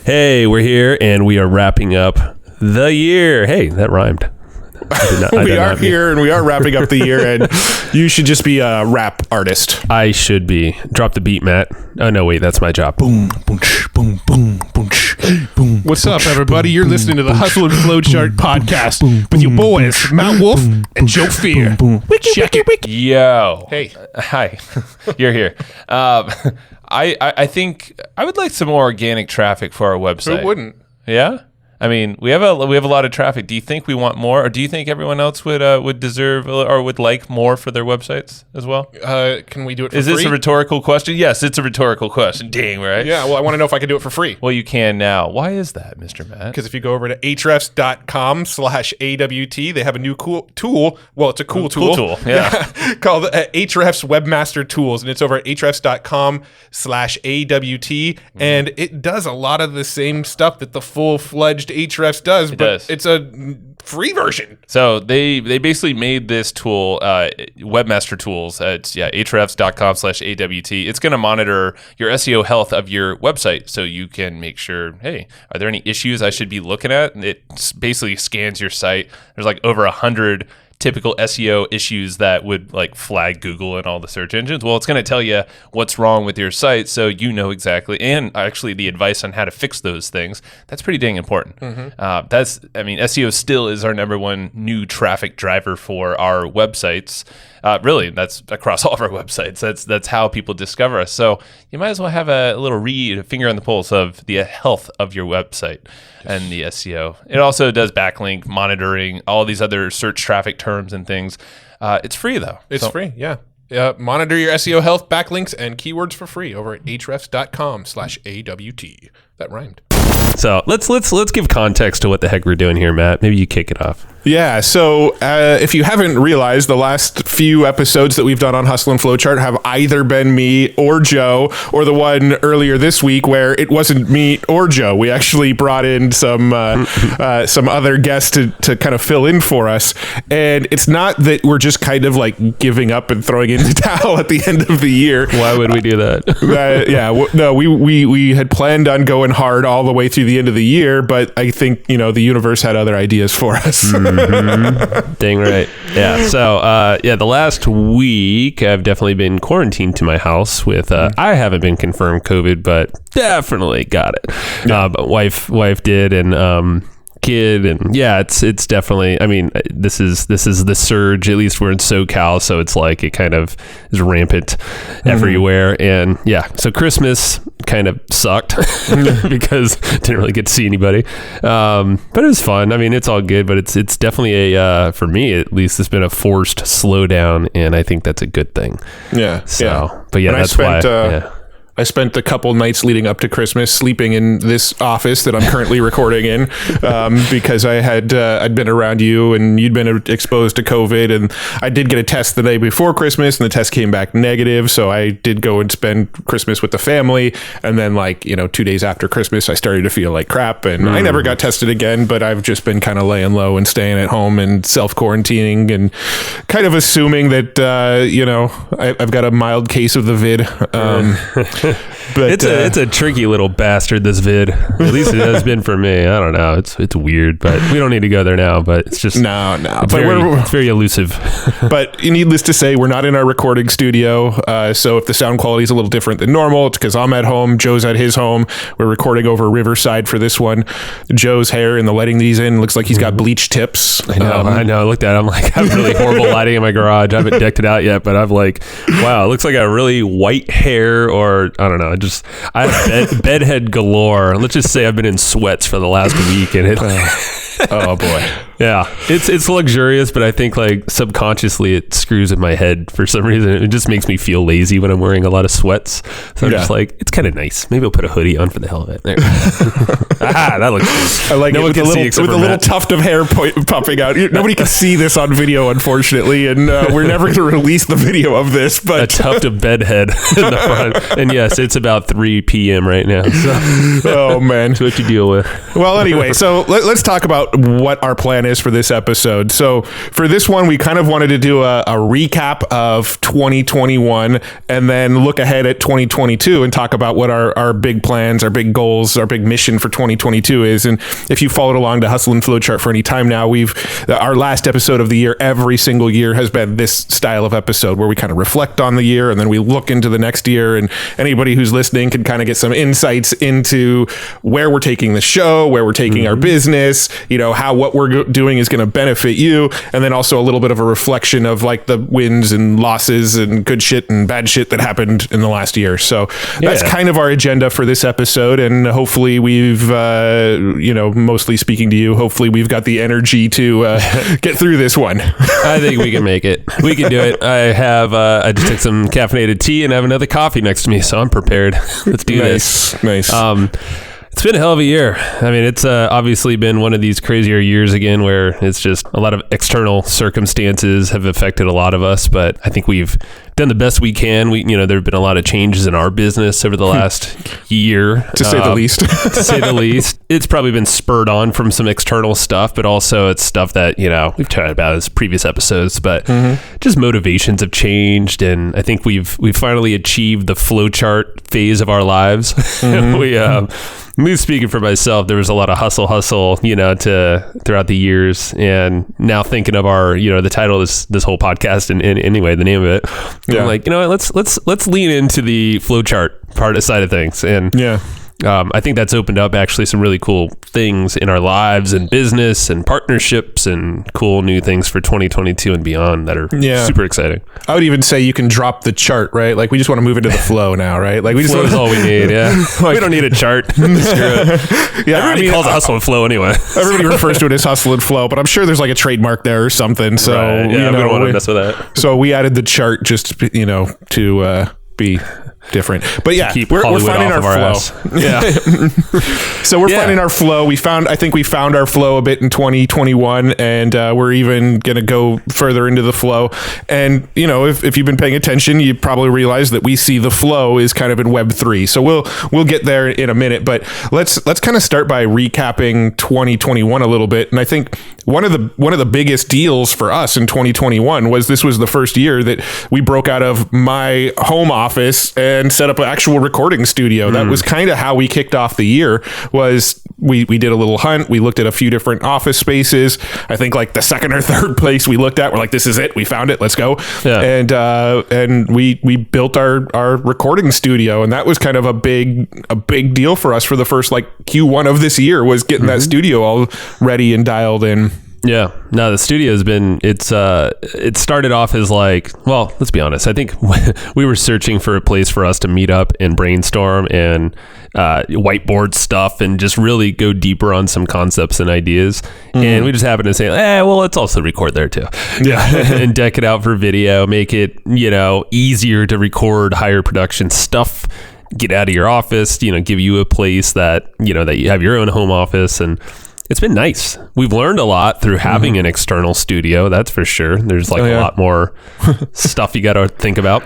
Hey, we're here, and we are wrapping up the year. Hey, that rhymed. We are here, and we are wrapping up the year, and you should just be a rap artist. I should be. Drop the beat, Matt. Oh, no, wait, that's my job. Boom, boom, boom, boom, boom, boom. What's up, everybody? You're listening to the Hustle Flowchart podcast with your boys, Matt Wolf and Joe Fier. Check it. Yo. Hey. Hi. You're here. I think I would like some more organic traffic for our website. Who wouldn't? Yeah? I mean, we have a lot of traffic. Do you think we want more, or do you think everyone else would deserve or would like more for their websites as well? Can we do it for free? Is this a rhetorical question? Yes, it's a rhetorical question. Dang, right? Yeah, well, I want to know if I can do it for free. Well, you can now. Why is that, Mr. Matt? Because if you go over to hrefs.com/AWT, they have a new cool tool. Well, it's a cool tool. Yeah. Called Hrefs Webmaster Tools, and it's over at hrefs.com/AWT, and it does a lot of the same stuff that the full-fledged Hrefs does, but it's a free version. So they basically made this tool, Webmaster Tools. It's hrefs.com/AWT. It's going to monitor your SEO health of your website, so you can make sure, hey, are there any issues I should be looking at? And it basically scans your site. There's like over 100 typical SEO issues that would like flag Google and all the search engines. Well, it's going to tell you what's wrong with your site, so you know exactly, and actually the advice on how to fix those things. That's pretty dang important. SEO still is our number one new traffic driver for our websites. Really, that's across all of our websites. That's how people discover us. So you might as well have a little read, a finger on the pulse of the health of your website and the SEO. It also does backlink monitoring, all these other search traffic terms and things. It's free though. It's free, yeah. Monitor your SEO health, backlinks, and keywords for free over at hrefs.com/AWT. That rhymed. So let's give context to what the heck we're doing here, Matt. Maybe you kick it off. Yeah, so if you haven't realized, the last few episodes that we've done on Hustle and Flowchart have either been me or Joe, or the one earlier this week where it wasn't me or Joe. We actually brought in some other guests to kind of fill in for us. And it's not that we're just kind of like giving up and throwing in the towel at the end of the year. Why would we do that? No, we had planned on going hard all the way through the end of the year, but I think, the universe had other ideas for us. Dang right. Yeah. So, the last week I've definitely been quarantined to my house with, I haven't been confirmed COVID, but definitely got it. Yeah. But wife did, and, kid, and yeah, it's definitely, I mean, this is the surge. At least we're in SoCal, so it's like it kind of is rampant everywhere. And yeah, so Christmas kind of sucked because didn't really get to see anybody, but it was fun. I mean, it's all good, but it's definitely for me at least, it's been a forced slowdown, and I think that's a good thing. Yeah. But yeah, that's why. I spent a couple nights leading up to Christmas sleeping in this office that I'm currently recording in, because I'd been around you and you'd been exposed to COVID, and I did get a test the day before Christmas, and the test came back negative. So I did go and spend Christmas with the family, and then 2 days after Christmas, I started to feel like crap, and I never got tested again. But I've just been kind of laying low and staying at home and self-quarantining and kind of assuming that I've got a mild case of the vid. But it's a tricky little bastard, this vid. At least it has been for me. I don't know. It's weird, but we don't need to go there now. But it's just no. It's very elusive. But needless to say, we're not in our recording studio. So if the sound quality is a little different than normal, it's because I'm at home, Joe's at his home. We're recording over Riverside for this one. Joe's hair in the lighting that he's in looks like he's got bleach tips. I know. I looked at it. I'm like, I have really horrible lighting in my garage. I haven't decked it out yet, but I'm like, wow, it looks like a really white hair, or I don't know. I have bedhead galore. Let's just say I've been in sweats for the last week, and it. Oh boy. Yeah, it's luxurious, but I think like subconsciously it screws in my head for some reason. It just makes me feel lazy when I'm wearing a lot of sweats. So I'm just like, it's kind of nice. Maybe I'll put a hoodie on for the hell of it. There. That looks good. I like it with a little tuft of hair popping out. Nobody can see this on video, unfortunately, and we're never going to release the video of this. But a tuft of bedhead in the front. And yes, it's about 3 p.m. right now. So oh man, that's what you deal with. Well, anyway, so let's talk about what our plan is for this episode. So for this one, we kind of wanted to do a recap of 2021 and then look ahead at 2022 and talk about what our big plans, our big goals, our big mission for 2022 is. And if you followed along to Hustle and Flowchart for any time now, our last episode of the year, every single year has been this style of episode where we kind of reflect on the year and then we look into the next year, and anybody who's listening can kind of get some insights into where we're taking the show, where we're taking our business, how what we're doing is going to benefit you, and then also a little bit of a reflection of like the wins and losses and good shit and bad shit that happened in the last year. So that's kind of our agenda for this episode, and hopefully we've mostly speaking to you, hopefully we've got the energy to get through this one. I think we can make it. We can do it. I just took some caffeinated tea and have another coffee next to me, so I'm prepared. Let's do this. Nice. It's been a hell of a year. I mean, it's obviously been one of these crazier years again where it's just a lot of external circumstances have affected a lot of us, but I think we've done the best we can. There have been a lot of changes in our business over the last year. To say the least. To say the least. It's probably been spurred on from some external stuff, but also it's stuff that, we've talked about in previous episodes, but just motivations have changed. And I think we've finally achieved the flowchart phase of our lives. Me speaking for myself, there was a lot of hustle, throughout the years, and now thinking of our, the title of this whole podcast, and anyway, the name of it, I'm like, let's lean into the flowchart side of things, and I think that's opened up actually some really cool things in our lives and business and partnerships and cool new things for 2022 and beyond that are super exciting. I would even say you can drop the chart, right? Like we just want to move into the flow now, right? Like we just flow is all we need. Yeah, we don't need a chart. Screw it. Everybody calls it hustle and flow anyway. Everybody refers to it as hustle and flow, but I'm sure there's like a trademark there or something. So right. Yeah, we don't want to mess with that. So we added the chart just to be different, but we're finding our flow. So we're finding our flow. I think we found our flow a bit in 2021, and we're even going to go further into the flow. And if you've been paying attention, you probably realize that we see the flow is kind of in Web3. So we'll get there in a minute, but let's kind of start by recapping 2021 a little bit. And I think one of the biggest deals for us in 2021 was this was the first year that we broke out of my home office and set up an actual recording studio. That was kind of how we kicked off the year. Was we did a little hunt. We looked at a few different office spaces. I think like the second or third place we looked at, we're like, this is it. We found it. Let's go. Yeah. And we built our recording studio, and that was kind of a big deal for us for the first like Q1 of this year, was getting that studio all ready and dialed in. Yeah, no, the studio has been, it started off as like, well, let's be honest. I think we were searching for a place for us to meet up and brainstorm and whiteboard stuff and just really go deeper on some concepts and ideas. And we just happened to say, well, let's also record there too. Yeah. And deck it out for video, make it, easier to record higher production stuff, get out of your office, give you a place that you have your own home office. And it's been nice. We've learned a lot through having an external studio. That's for sure. There's like a lot more stuff you got to think about.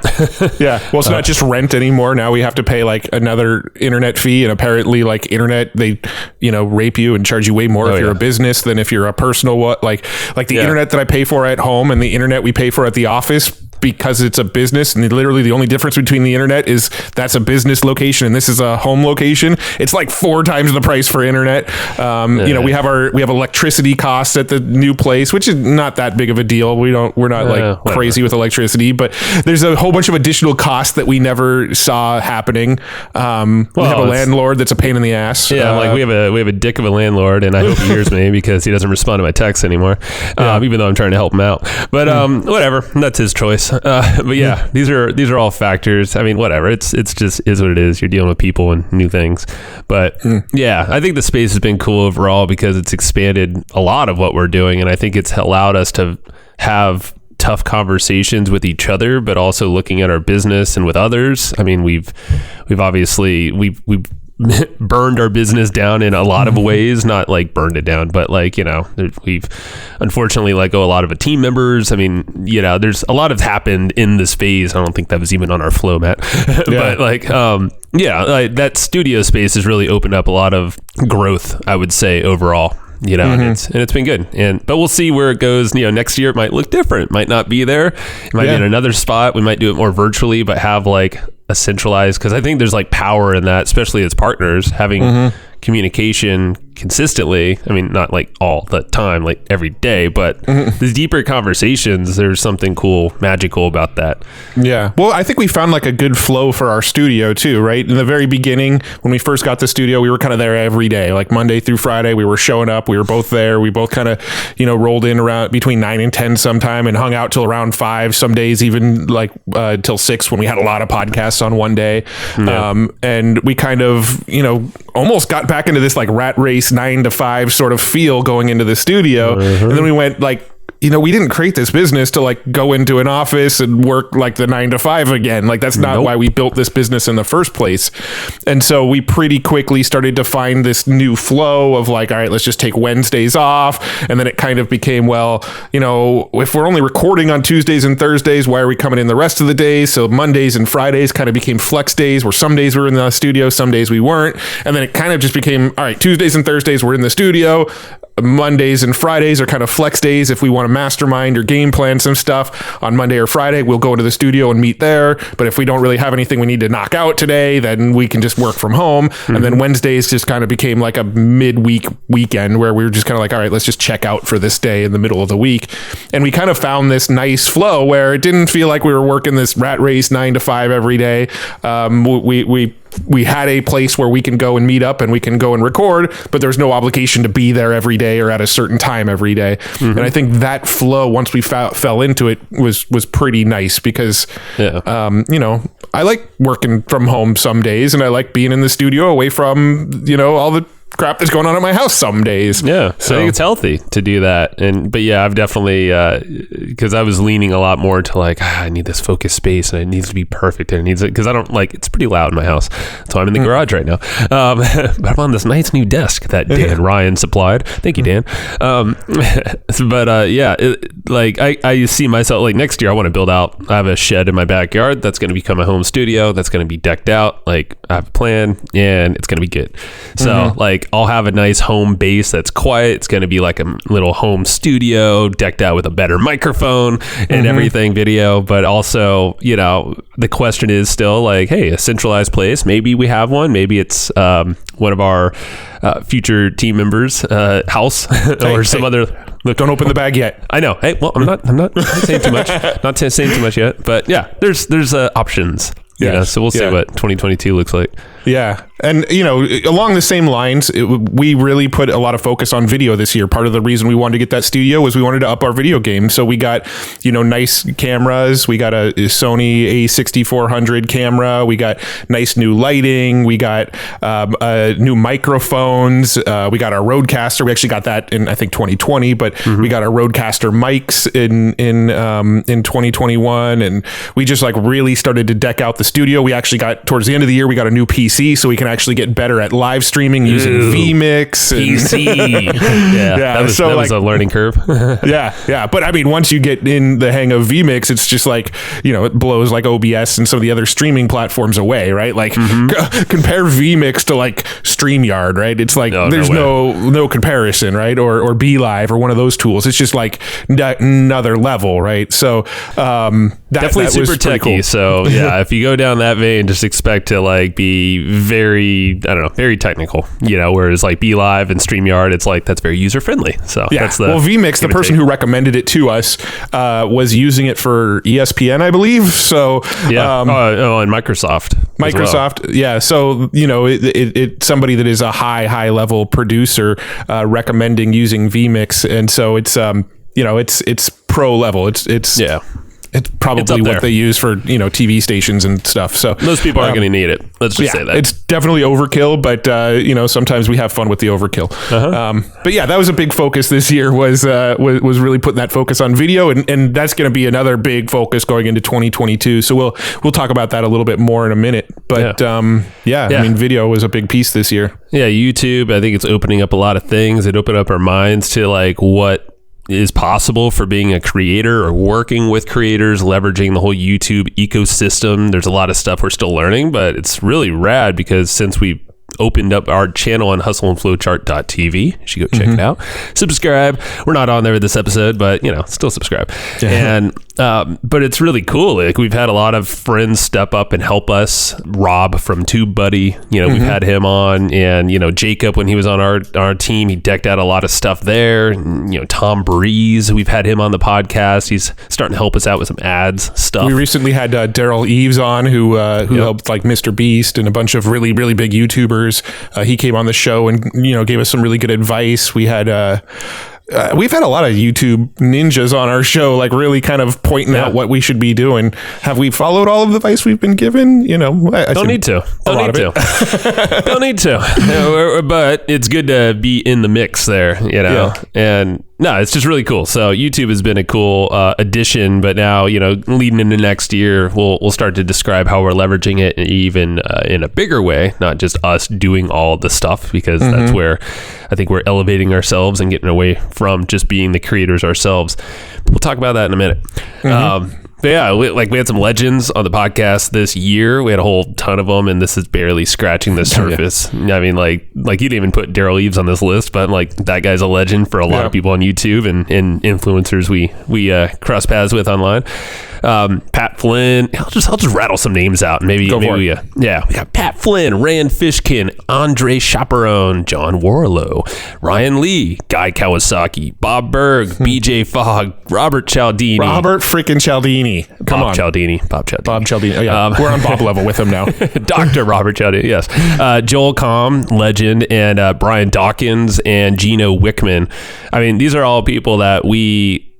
Yeah. Well, it's not just rent anymore. Now we have to pay like another internet fee, and apparently like internet, they, rape you and charge you way more if you're a business than if you're a personal, like the internet that I pay for at home and the internet we pay for at the office, because it's a business, and literally the only difference between the internet is that's a business location and this is a home location. It's like 4 times the price for internet. We have electricity costs at the new place, which is not that big of a deal. We're not crazy with electricity, but there's a whole bunch of additional costs that we never saw happening. We have a landlord that's a pain in the ass. Yeah, we have a dick of a landlord, and I hope he hears me because he doesn't respond to my texts anymore, even though I'm trying to help him out. But whatever, that's his choice. But yeah, these are all factors. I mean, whatever. It's just is what it is. You're dealing with people and new things. But yeah, I think the space has been cool overall because it's expanded a lot of what we're doing, and I think it's allowed us to have tough conversations with each other, but also looking at our business and with others. I mean, we've obviously burned our business down in a lot of ways, not like burned it down, but like, we've unfortunately let go a lot of team members. I mean, there's a lot has happened in this phase. I don't think that was even on our flow, Matt. But like, that studio space has really opened up a lot of growth, I would say, overall. you know, and it's been good. But we'll see where it goes. You know, next year it might look different, might not be there. It might be in another spot. We might do it more virtually, but have like a centralized, because I think there's like power in that, especially as partners, having communication consistently. I mean, not like all the time, like every day, but these deeper conversations, there's something cool, magical about that. Yeah. Well, I think we found like a good flow for our studio too, right? In the very beginning, when we first got the studio, we were kind of there every day, like Monday through Friday, we were showing up. We were both there. We both kind of, you know, rolled in around between 9 and 10 sometime and hung out till around 5, some days even like till 6 when we had a lot of podcasts on one day. And we kind of, you know, almost got back into this like rat race 9 to 5 sort of feel going into the studio. And then we went like, you know, we didn't create this business to like go into an office and work like the 9 to 5 again. Like that's not why we built this business in the first place. And so we pretty quickly started to find this new flow of like, all right, let's just take Wednesdays off. And then it kind of became, well, you know, if we're only recording on Tuesdays and Thursdays, why are we coming in the rest of the days? So Mondays and Fridays kind of became flex days, where some days we were in the studio, some days we weren't. And then it kind of just became, all right, Tuesdays and Thursdays we're in the studio. Mondays and Fridays are kind of flex days if we want to mastermind or game plan some stuff. On Monday or Friday, we'll go into the studio and meet there. But if we don't really have anything we need to knock out today, then we can just work from home. And then Wednesdays just kind of became like a midweek weekend where we were just kind of like, all right, let's just check out for this day in the middle of the week. And we kind of found this nice flow where it didn't feel like we were working this rat race 9 to 5 every day. We had a place where we can go and meet up and we can go and record, but there's no obligation to be there every day or at a certain time every day. And I think that flow, once we fell into it, was pretty nice because, you know, I like working from home some days and I like being in the studio away from, you know, all the crap that's going on at my house some days. Yeah. So I think it's healthy to do that. But yeah, I've definitely, because I was leaning a lot more to like, I need this focused space and it needs to be perfect. And it needs it because I don't like, it's pretty loud in my house. So I'm in the garage right now. But I'm on this nice new desk that Dan Ryan supplied. Thank you, Dan. Yeah, like I see myself like next year, I want to build out, I have a shed in my backyard that's going to become a home studio. That's going to be decked out. Like I have a plan and it's going to be good. So like, I'll have a nice home base that's quiet. It's going to be like a little home studio decked out with a better microphone and everything, video. But also, you know, the question is still like, hey, a centralized place. Maybe we have one. Maybe it's one of our future team members' house or some other. Look, don't open the bag yet. I know. Hey, well, I'm not saying too much. Not saying too much yet. But yeah, there's options. Yeah. So we'll see what 2022 looks like. Yeah. And, you know, along the same lines, we really put a lot of focus on video this year. Part of the reason we wanted to get that studio was we wanted to up our video game. So we got, you know, nice cameras. We got a Sony A6400 camera. We got nice new lighting. We got new microphones. We got our Rodecaster. We actually got that in, I think, 2020, but we got our Rodecaster mics in 2021. And we just like really started to deck out the studio. We actually got, towards the end of the year, we got a new PC so we can actually get better at live streaming using vMix. PC. That was a learning curve. Yeah. But I mean, once you get in the hang of vMix, it's just like, you know, it blows like OBS and some of the other streaming platforms away, right? Like compare vMix to like StreamYard, right? It's like there's no comparison, right? Or BeLive or one of those tools. It's just like another level, right? So definitely super techy. Cool. So yeah, if you go down that vein, just expect to like be very, I don't know, very technical, you know, whereas like BeLive and StreamYard, it's like, that's very user friendly. So yeah, that's vMix, the person who recommended it to us, was using it for ESPN, I believe. So yeah, and Microsoft. Well. Yeah. So, you know, it's somebody that is a high level producer, recommending using vMix. And so it's, you know, it's pro level. It's probably what they use for, you know, TV stations and stuff. So most people aren't going to need it. Let's just say that. It's definitely overkill, but, you know, sometimes we have fun with the overkill. But yeah, that was a big focus this year was really putting that focus on video. And that's going to be another big focus going into 2022. So we'll talk about that a little bit more in a minute. But I mean, video was a big piece this year. Yeah. YouTube, I think it's opening up a lot of things. It opened up our minds to like what is possible for being a creator or working with creators, leveraging the whole YouTube ecosystem. There's a lot of stuff we're still learning, but it's really rad because since we opened up our channel on hustleandflowchart.tv. You should go check it out. Subscribe. We're not on there this episode, but still subscribe. And but it's really cool. Like, we've had a lot of friends step up and help us. Rob from TubeBuddy, we've had him on, and Jacob, when he was on our team, he decked out a lot of stuff there. Tom Breeze, we've had him on the podcast. He's starting to help us out with some ads stuff. We recently had Daryl Eves on, who helped like Mr. Beast and a bunch of really, really big YouTubers. He came on the show and gave us some really good advice. We had we've had a lot of YouTube ninjas on our show, like really kind of pointing out what we should be doing. Have we followed all of the advice we've been given? Don't need to. Don't need to. But it's good to be in the mix there, and no, it's just really cool. So YouTube has been a cool addition, but now, leading into next year, we'll start to describe how we're leveraging it even in a bigger way, not just us doing all the stuff, because that's where I think we're elevating ourselves and getting away from just being the creators ourselves. We'll talk about that in a minute. But yeah, we had some legends on the podcast this year. We had a whole ton of them, and this is barely scratching the surface. I mean, like you didn't even put Daryl Eves on this list, but like that guy's a legend for a lot of people on YouTube and influencers we cross paths with online. Pat Flynn. I'll just rattle some names out. We got Pat Flynn, Rand Fishkin, Andre Chaperone, John Warlow, Ryan Lee, Guy Kawasaki, Bob Berg, BJ Fogg, Robert Cialdini. Robert freaking Cialdini. Bob Cialdini. Bob Cialdini. Oh, yeah. We're on Bob level with him now. Dr. Robert Cialdini, yes. Joel Comm, legend, and Brian Dawkins and Gino Wickman. I mean, these are all people that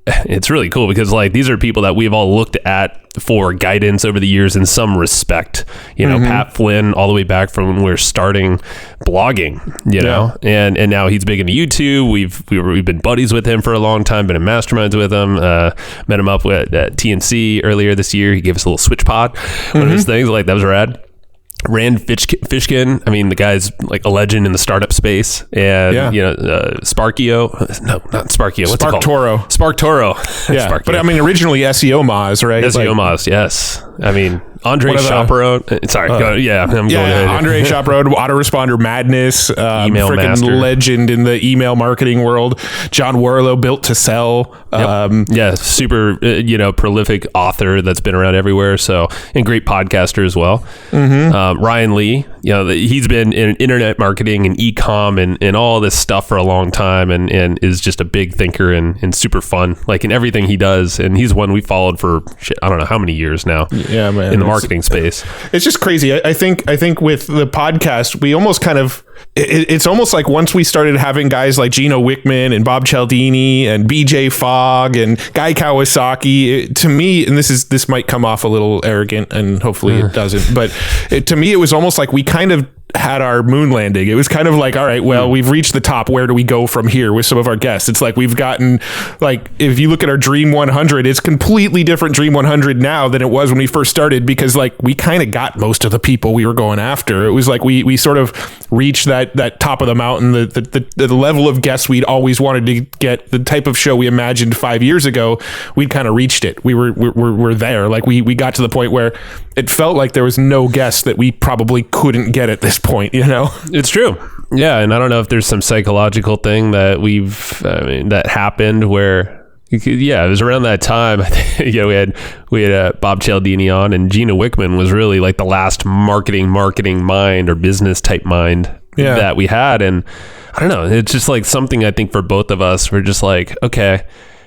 it's really cool because like these are people that we've all looked at for guidance over the years in some respect. Pat Flynn, all the way back from when we were starting blogging, and now he's big into YouTube. We've been buddies with him for a long time, been in masterminds with him. Met him up at TNC earlier this year. He gave us a little switch pod, one of his things. Like, that was rad. Rand Fishkin, I mean, the guy's like a legend in the startup space. And, Sparkio. No, not Sparkio. What's it called? Sparktoro. Yeah. Sparkio. But I mean, originally SEO Moz, right? SEO Moz, yes. I mean, Andre Chaperone. Sorry. I'm going ahead. Andre Chaperone, autoresponder madness, email freaking master, legend in the email marketing world. John Warlow, Built to Sell. Super, prolific author that's been around everywhere. So, and great podcaster as well. Ryan Lee, he's been in internet marketing and e-com and all this stuff for a long time, and is just a big thinker and super fun, like in everything he does. And he's one we followed for I don't know how many years now. Yeah, man. In the marketing space. It's just crazy. I think with the podcast, we almost kind of, it's almost like once we started having guys like Gino Wickman and Bob Cialdini and BJ Fogg and Guy Kawasaki, to me, and this might come off a little arrogant, and hopefully it doesn't, but to me, it was almost like we kind of had our moon landing. It was kind of like, all right, well, we've reached the top. Where do we go from here with some of our guests? It's like we've gotten, like, if you look at our Dream 100, it's completely different Dream 100 now than it was when we first started, because like we kind of got most of the people we were going after. It was like we sort of reached that top of the mountain, the level of guests we'd always wanted to get, the type of show we imagined 5 years ago. We'd kind of reached it. We're there. Like we got to the point where it felt like there was no guest that we probably couldn't get at this point, It's true. Yeah, and I don't know if there's some psychological thing that that happened where, it was around that time. we had Bob Cialdini on, and Gino Wickman was really like the last marketing mind or business type mind that we had. And I don't know, it's just like something I think for both of us, we're just like, okay,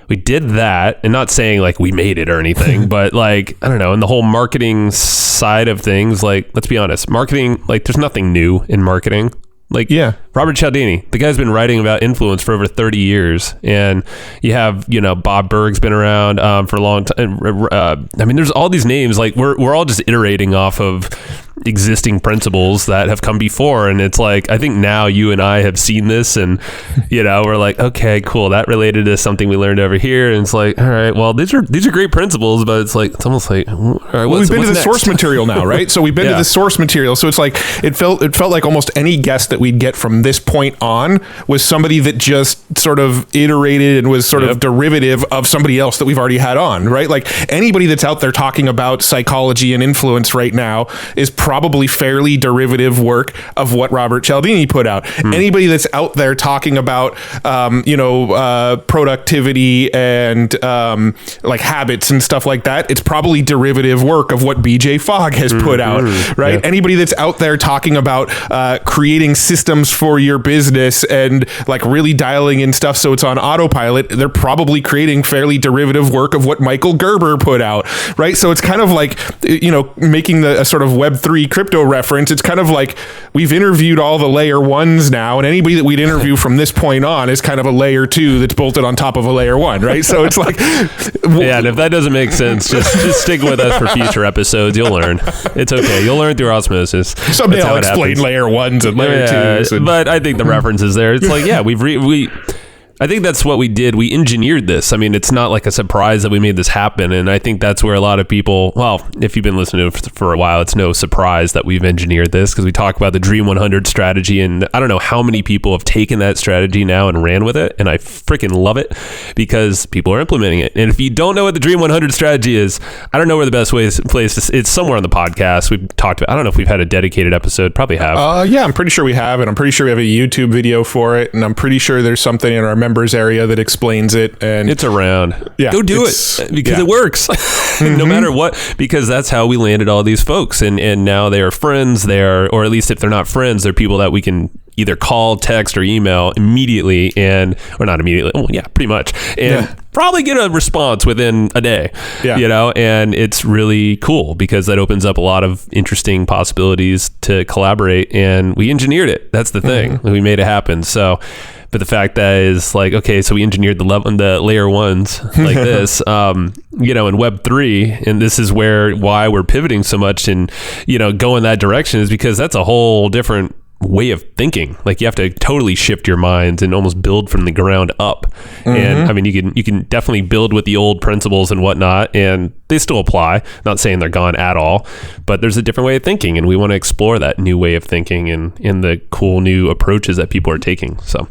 we did that, and not saying like we made it or anything, but like, I don't know, in the whole marketing side of things, like, let's be honest, marketing, like, there's nothing new in marketing. Like, Robert Cialdini, the guy's been writing about influence for over 30 years. And you have, Bob Berg's been around for a long time. I mean, there's all these names, like we're all just iterating off of existing principles that have come before. And it's like, I think now you and I have seen this, and, we're like, okay, cool. That related to something we learned over here. And it's like, all right, well, these are great principles, but it's almost like, all right, we've been to the source material now, right? So we've been to the source material. So it's like, it felt like almost any guest that we'd get from this point on was somebody that just sort of iterated and was sort of derivative of somebody else that we've already had on, right? Like anybody that's out there talking about psychology and influence right now is probably fairly derivative work of what Robert Cialdini put out. Anybody that's out there talking about, productivity and like habits and stuff like that, it's probably derivative work of what BJ Fogg has put out, right? Yeah. Anybody that's out there talking about creating systems for your business and like really dialing in stuff so it's on autopilot, they're probably creating fairly derivative work of what Michael Gerber put out, right? So it's kind of like, making a sort of Web3 crypto reference. It's kind of like we've interviewed all the layer ones now, and anybody that we'd interview from this point on is kind of a layer 2 that's bolted on top of a layer 1, right? So it's like, yeah, and if that doesn't make sense, just stick with us for future episodes. You'll learn. It's okay. You'll learn through osmosis. Someday I'll explain layer 1s and layer 2s. But I think the reference is there. It's like, yeah, I think that's what we did. We engineered this. I mean, it's not like a surprise that we made this happen. And I think that's where a lot of people, well, if you've been listening to it for a while, it's no surprise that we've engineered this, because we talk about the Dream 100 strategy. And I don't know how many people have taken that strategy now and ran with it. And I freaking love it because people are implementing it. And if you don't know what the Dream 100 strategy is, I don't know where the best place to, it's somewhere on the podcast. We've talked about, I don't know if we've had a dedicated episode, probably have. Yeah, I'm pretty sure we have. And I'm pretty sure we have a YouTube video for it. And I'm pretty sure there's something in our members area that explains it, and it's around. Yeah, go do it because it works. No matter what, because that's how we landed all these folks, and now they are friends. Or at least if they're not friends, they're people that we can either call, text, or email immediately, or not immediately. Oh, yeah, pretty much, and probably get a response within a day. Yeah. And it's really cool because that opens up a lot of interesting possibilities to collaborate, and we engineered it. That's the thing. We made it happen. So. But the fact that is like, okay, so we engineered the layer 1s like this, in Web3, and this is why we're pivoting so much and, go in that direction is because that's a whole different way of thinking. Like you have to totally shift your mind and almost build from the ground up. And I mean, you can definitely build with the old principles and whatnot, and they still apply. Not saying they're gone at all, but there's a different way of thinking, and we want to explore that new way of thinking and the cool new approaches that people are taking. So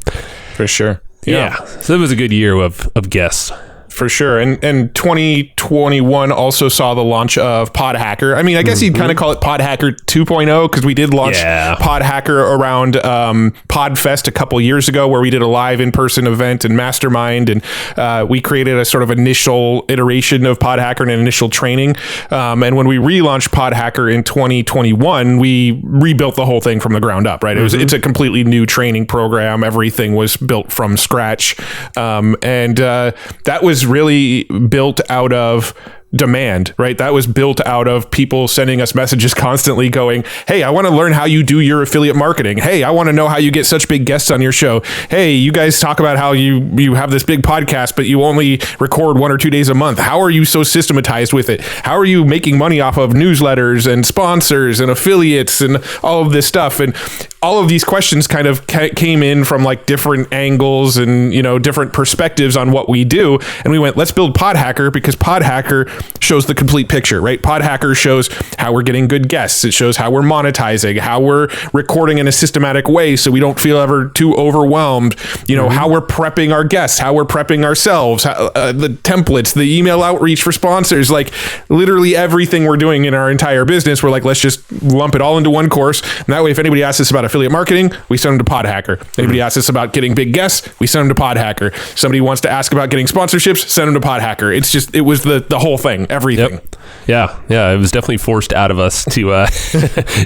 for sure. Yeah. So it was a good year of guests. For sure. And 2021 also saw the launch of PodHacker. I mean, I guess you'd kind of call it PodHacker 2.0 because we did launch PodHacker around PodFest a couple years ago, where we did a live in-person event and mastermind, and we created a sort of initial iteration of PodHacker and an initial training. And when we relaunched PodHacker in 2021, we rebuilt the whole thing from the ground up, right? It's a completely new training program. Everything was built from scratch. And that was really built out of demand, right? That was built out of people sending us messages constantly going, hey, I want to learn how you do your affiliate marketing. Hey, I want to know how you get such big guests on your show. Hey, you guys talk about how you have this big podcast, but you only record 1 or 2 days a month. How are you so systematized with it? How are you making money off of newsletters and sponsors and affiliates and all of this stuff? And all of these questions kind of came in from like different angles and, different perspectives on what we do. And we went, let's build PodHacker, because PodHacker shows the complete picture, right? PodHacker shows how we're getting good guests. It shows how we're monetizing, how we're recording in a systematic way so we don't feel ever too overwhelmed, how we're prepping our guests, how we're prepping ourselves, the templates, the email outreach for sponsors, like literally everything we're doing in our entire business. We're like, let's just lump it all into one course. And that way, if anybody asks us about affiliate marketing, we send them to PodHacker. Anybody asks us about getting big guests, we send them to PodHacker. Somebody wants to ask about getting sponsorships, send them to PodHacker. It was the whole thing, everything. Yep. Yeah. It was definitely forced out of us to,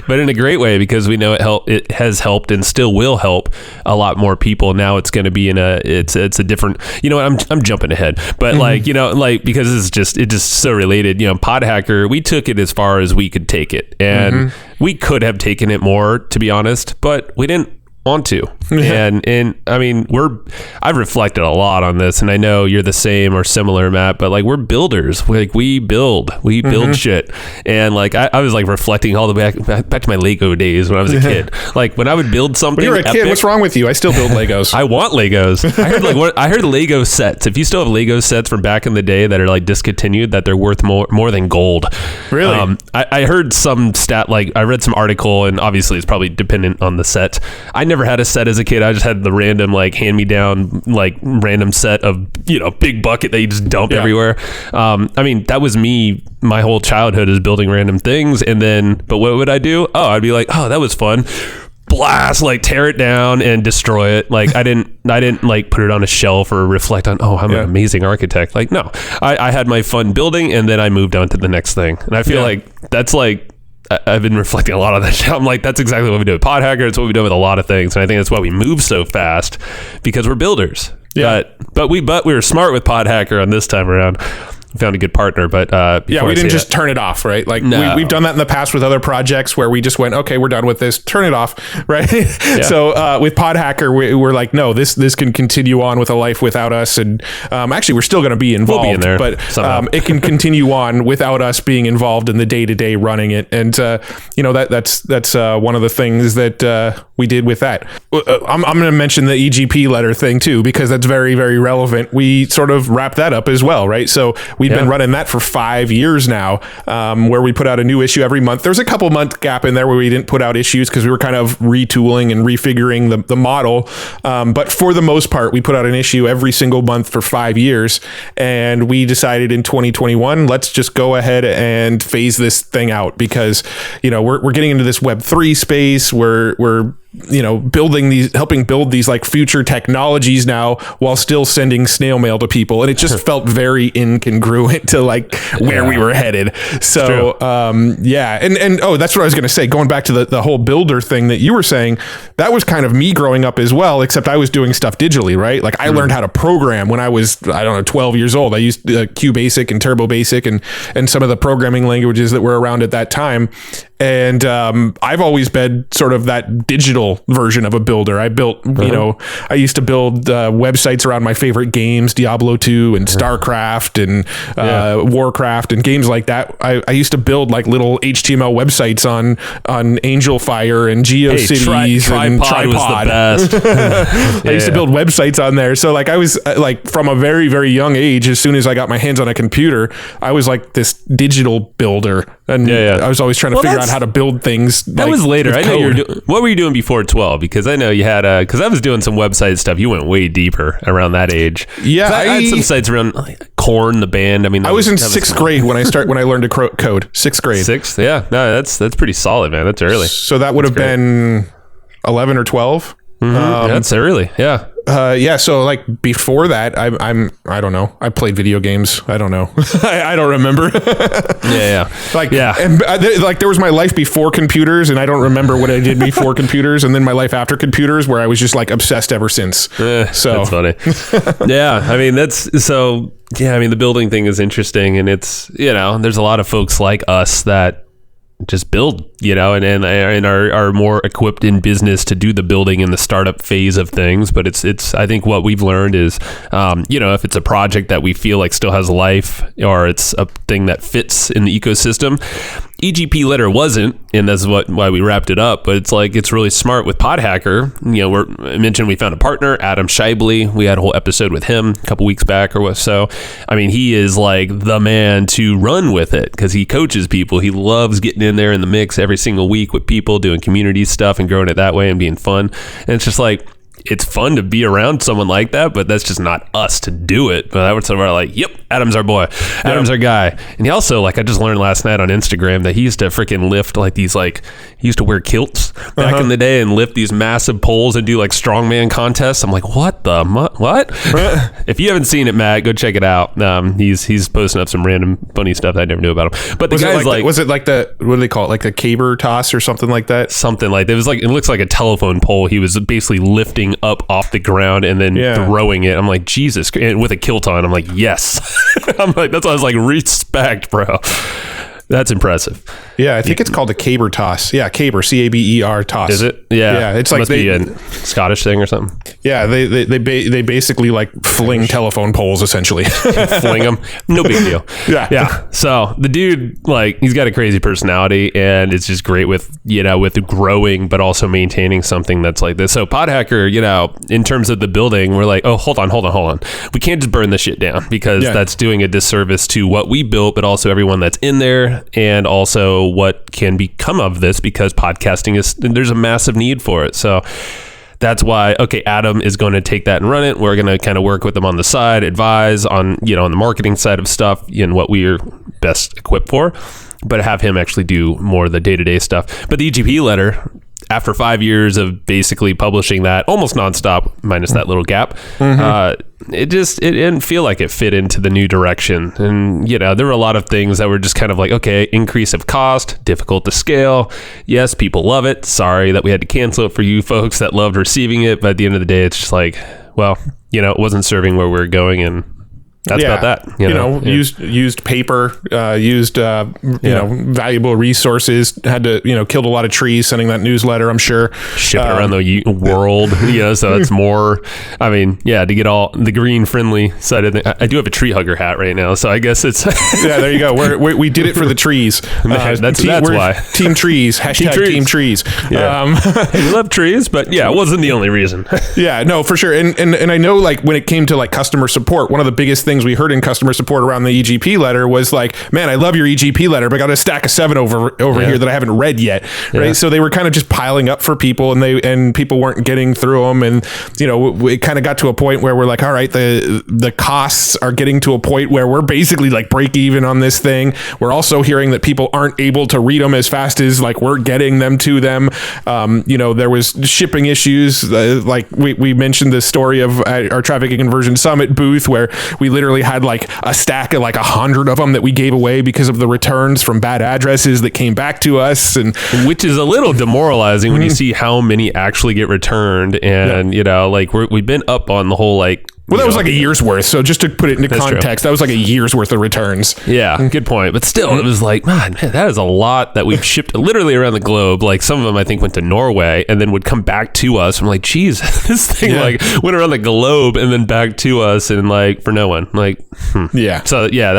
but in a great way, because we know it has helped and still will help a lot more people. Now it's going to be it's a different, I'm jumping ahead, but because it's just so related, PodHacker, we took it as far as we could take it, and we could have taken it more, to be honest, but we didn't want to. And I mean, I've reflected a lot on this, and I know you're the same or similar, Matt, but like we're builders. We build shit. And like I was like reflecting all the way back to my Lego days when I was a kid. Like when I would build something. When you were a kid, what's wrong with you? I still build Legos. I want Legos. I heard Lego sets. If you still have Lego sets from back in the day that are like discontinued, that they're worth more than gold. Really? I heard some stat, like I read some article, and obviously it's probably dependent on the set. I never had a set as a kid. I just had the random like hand me down like random set of, big bucket that you just dump everywhere. I mean, that was me. My whole childhood is building random things. And then, but what would I do? Oh, I'd be like, oh, that was fun. Blast, like tear it down and destroy it. Like I didn't like put it on a shelf or reflect on, oh, I'm an amazing architect. Like, no, I had my fun building and then I moved on to the next thing. And I feel like that's like, I've been reflecting a lot on that shit. I'm like, that's exactly what we do with PodHacker. It's what we do with a lot of things. And I think that's why we move so fast, because we're builders. Yeah. But we were smart with PodHacker on this time around. Found a good partner, but we didn't just turn it off, right? Like we've done that in the past with other projects where we just went, okay, we're done with this, turn it off, right? So with PodHacker, we're like, no, this can continue on with a life without us, and actually we're still going to be involved, we'll be in there but it can continue on without us being involved in the day-to-day running it, and that's one of the things that we did with that. I'm going to mention the EGP letter thing too, because that's very, very relevant. We sort of wrapped that up as well, right? So we've been running that for 5 years now, where we put out a new issue every month. There's a couple month gap in there where we didn't put out issues because we were kind of retooling and refiguring the model. But for the most part, we put out an issue every single month for 5 years. And we decided in 2021, let's just go ahead and phase this thing out, because, we're getting into this Web3 space. We're helping build these like future technologies now while still sending snail mail to people. And it just felt very incongruent to like where we were headed. So, And that's what I was going to say, going back to the whole builder thing that you were saying, that was kind of me growing up as well, except I was doing stuff digitally, right? Like I learned how to program when I was, 12 years old. I used QBasic and Turbo Basic and some of the programming languages that were around at that time. And I've always been sort of that digital version of a builder. I built, I used to build websites around my favorite games, Diablo 2 and StarCraft and Warcraft and games like that. I used to build like little HTML websites on Angel Fire and GeoCities and Tripod. Was the best. I used to build websites on there. So like I was like from a very, very young age, as soon as I got my hands on a computer, I was like this digital builder. And I was always trying to figure out how to build things. That was later. I know you were what were you doing before 12? Because I know you had because I was doing some website stuff. You went way deeper around that age. Yeah, I had some sites around Korn, the band. I mean, I was in sixth grade when I learned to code. Sixth grade. Sixth, yeah. No, that's pretty solid, man. That's early. So that would have been 11 or 12. That's early. Yeah. So like before that, I don't know. I played video games. I don't know. I don't remember. And there was my life before computers, and I don't remember what I did before computers, and then my life after computers, where I was just like obsessed ever since. So that's funny. I mean, the building thing is interesting, and it's, there's a lot of folks like us that just build, and are more equipped in business to do the building in the startup phase of things. But it's I think what we've learned is, if it's a project that we feel like still has life, or it's a thing that fits in the ecosystem. EGP letter wasn't, and that's why we wrapped it up. But it's really smart with PodHacker. I mentioned we found a partner, Adam Shively. We had a whole episode with him a couple weeks back or so. I mean, he is like the man to run with it because he coaches people. He loves getting in there in the mix every single week with people, doing community stuff and growing it that way and being fun. And it's just like, it's fun to be around someone like that, but that's just not us to do it. But I would say we're like, yep, Adam's our boy. Adam's our guy. And he also, I just learned last night on Instagram that he used to freaking lift he used to wear kilts back in the day and lift these massive poles and do strongman contests. I'm like, what the what? If you haven't seen it, Matt, go check it out. He's posting up some random funny stuff that I never knew about him. But the guy's was it like the, what do they call it? Like the caber toss or something like that? Something like that. It looks like a telephone pole. He was basically lifting up off the ground and then throwing it. I'm like, Jesus, and with a kilt on. I'm like, yes. I'm like, that's why I was like, respect, bro. That's impressive. Yeah, I think it's called a caber toss. Yeah, caber, Caber toss. Is it? Yeah. Yeah, it's must be a Scottish thing or something. Yeah, they basically fling telephone poles essentially. Fling them. No big deal. Yeah. So the dude, he's got a crazy personality, and it's just great with growing, but also maintaining something that's like this. So PodHacker, in terms of the building, we're like, oh, hold on. We can't just burn this shit down because that's doing a disservice to what we built, but also everyone that's in there, and also what can become of this, because podcasting there's a massive need for it. So that's why, okay, Adam is going to take that and run it. We're going to kind of work with them on the side, advise on, on the marketing side of stuff and what we are best equipped for, but have him actually do more of the day-to-day stuff. But the EGP letter, after 5 years of basically publishing that almost nonstop, minus that little gap, it didn't feel like it fit into the new direction. And, there were a lot of things that were just kind of like, okay, increase of cost, difficult to scale. Yes, people love it. Sorry that we had to cancel it for you folks that loved receiving it. But at the end of the day, it's just like, well, it wasn't serving where we're going, and that's about that. Used paper, valuable resources, had to, killed a lot of trees sending that newsletter, I'm sure. Shipping around the world, so it's more, to get all the green friendly side of it. I do have a tree hugger hat right now, so I guess it's... Yeah, there you go. We did it for the trees. That's why. Team trees, hashtag team trees. Yeah. We love trees, but it wasn't the only reason. Yeah, no, for sure. And I know, like, when it came to like customer support, one of the biggest things we heard in customer support around the EGP letter was like, man, I love your EGP letter, but I got a stack of 7 over here that I haven't read yet. Right. Yeah. So they were kind of just piling up for people, and people weren't getting through them. And, it kind of got to a point where we're like, all right, the costs are getting to a point where we're basically like break even on this thing. We're also hearing that people aren't able to read them as fast as like we're getting them to them. There was shipping issues. Like we mentioned the story of our Traffic and Conversion Summit booth, where we literally had like a stack of like 100 of them that we gave away because of the returns from bad addresses that came back to us, and which is a little demoralizing when you see how many actually get returned. And we've been up on the whole like. Well, that was like a year's worth. So just to put it into context, that was like a year's worth of returns. Yeah, good point. But still, it was like, man, that is a lot that we've shipped literally around the globe. Like some of them, I think, went to Norway and then would come back to us. I'm like, geez, this thing like went around the globe and then back to us, and like for no one. Like, yeah. So yeah,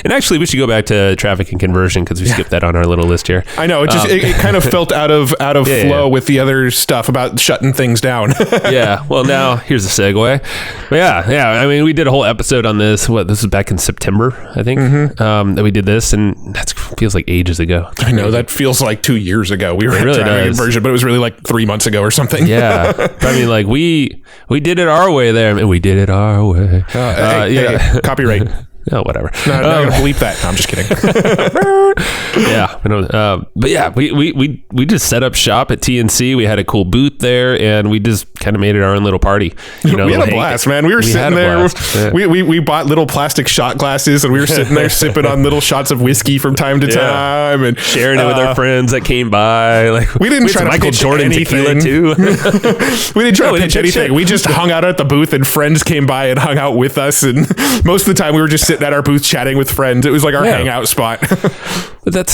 and actually we should go back to traffic and conversion because we skipped that on our little list here. I know. It just it kind of felt out of flow with the other stuff about shutting things down. Yeah. Well, now here's a segue. But yeah. We did a whole episode on this. This was back in September, I think, that we did this, and that feels like ages ago. I know, that feels like 2 years ago. We were at Traffic Conversion, but it was really like 3 months ago or something. Yeah. Like we did it our way there. We did it our way. Hey, copyright. Oh, whatever. No, I'm not gonna bleep that. No, I'm just kidding. But yeah, we just set up shop at TNC. We had a cool booth there, and we just kind of made it our own little party. We had a blast, man. We were sitting there. Yeah. We bought little plastic shot glasses, and we were sitting there sipping on little shots of whiskey from time to time, and sharing it with our friends that came by. Like we didn't try to Michael pitch Jordan anything. Tequila too. We didn't try to pitch anything. We just hung out at the booth, and friends came by and hung out with us. And most of the time, we were just sitting at our booth chatting with friends. It was like our hangout spot. But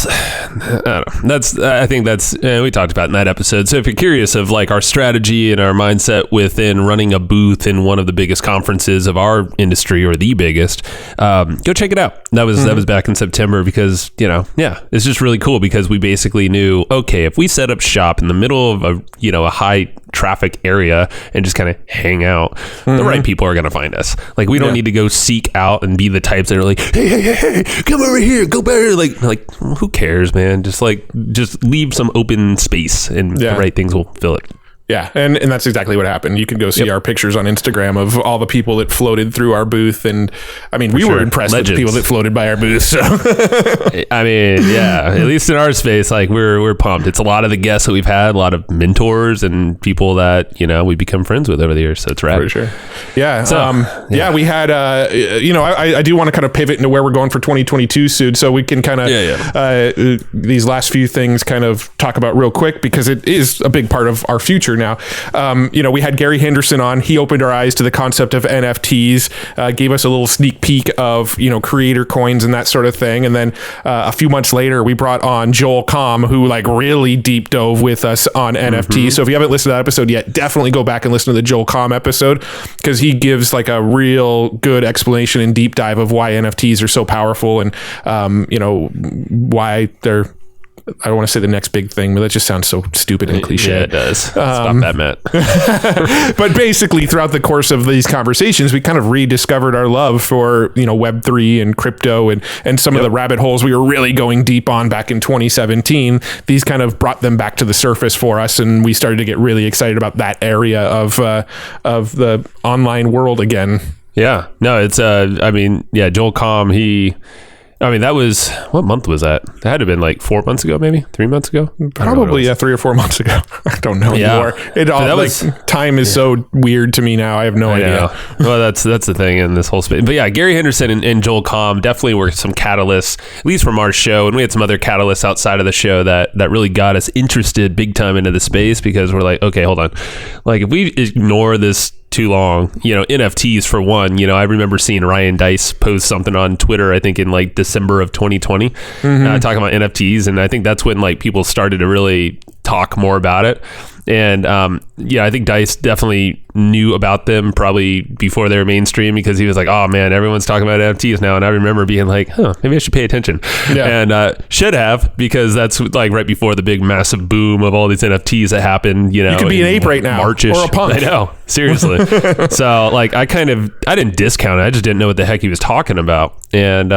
I think that's we talked about in that episode. So if you're curious of like our strategy and our mindset within running a booth in one of the biggest conferences of our industry, or the biggest, go check it out. That was back in September, because it's just really cool, because we basically knew, okay, if we set up shop in the middle of a high traffic area and just kind of hang out, the right people are going to find us. Like we don't need to go seek out and be the types that are like, hey, come over here, go better. Like who cares, man? Just leave some open space, and the right things will fill it. Yeah, and that's exactly what happened. You can go see our pictures on Instagram of all the people that floated through our booth, and we were impressed with the people that floated by our booth. So. At least in our space, like we're pumped. It's a lot of the guests that we've had, a lot of mentors and people that we become friends with over the years. So it's rad. For sure. Yeah. So, we had I do want to kind of pivot into where we're going for 2022 soon, so we can kind of these last few things kind of talk about real quick, because it is a big part of our future now. We had Gary Henderson on. He opened our eyes to the concept of NFTs, gave us a little sneak peek of, creator coins and that sort of thing. And then a few months later, we brought on Joel Comm, who like really deep dove with us on NFTs. So if you haven't listened to that episode yet, definitely go back and listen to the Joel Comm episode, because he gives like a real good explanation and deep dive of why NFTs are so powerful, and, why they're I don't want to say the next big thing, but that just sounds so stupid and cliche. Yeah, it does. Stop that, Matt. But basically, throughout the course of these conversations, we kind of rediscovered our love for, Web3 and crypto and some of the rabbit holes we were really going deep on back in 2017. These kind of brought them back to the surface for us, and we started to get really excited about that area of the online world again. Yeah. No, it's Joel Comm, that was, what month was that? That had to have been like 4 months ago, maybe 3 months ago. Probably 3 or 4 months ago. I don't know anymore. Time is so weird to me now. I have no idea. Well, that's the thing in this whole space. But yeah, Gary Henderson and Joel Comm definitely were some catalysts, at least from our show, and we had some other catalysts outside of the show that really got us interested big time into the space, because we're like, okay, hold on, like if we ignore this too long, NFTs for one, I remember seeing Ryan Dice post something on Twitter, I think in like December of 2020, talking about NFTs. And I think that's when like people started to really talk more about it. And I think Dice definitely knew about them probably before they were mainstream, because he was like, oh man, everyone's talking about NFTs now. And I remember being like, maybe I should pay attention. And should have, because that's like right before the big massive boom of all these NFTs that happened. You could be an ape right now, March-ish. Or a punk. I know, seriously. So like I didn't discount it. I just didn't know what the heck he was talking about. And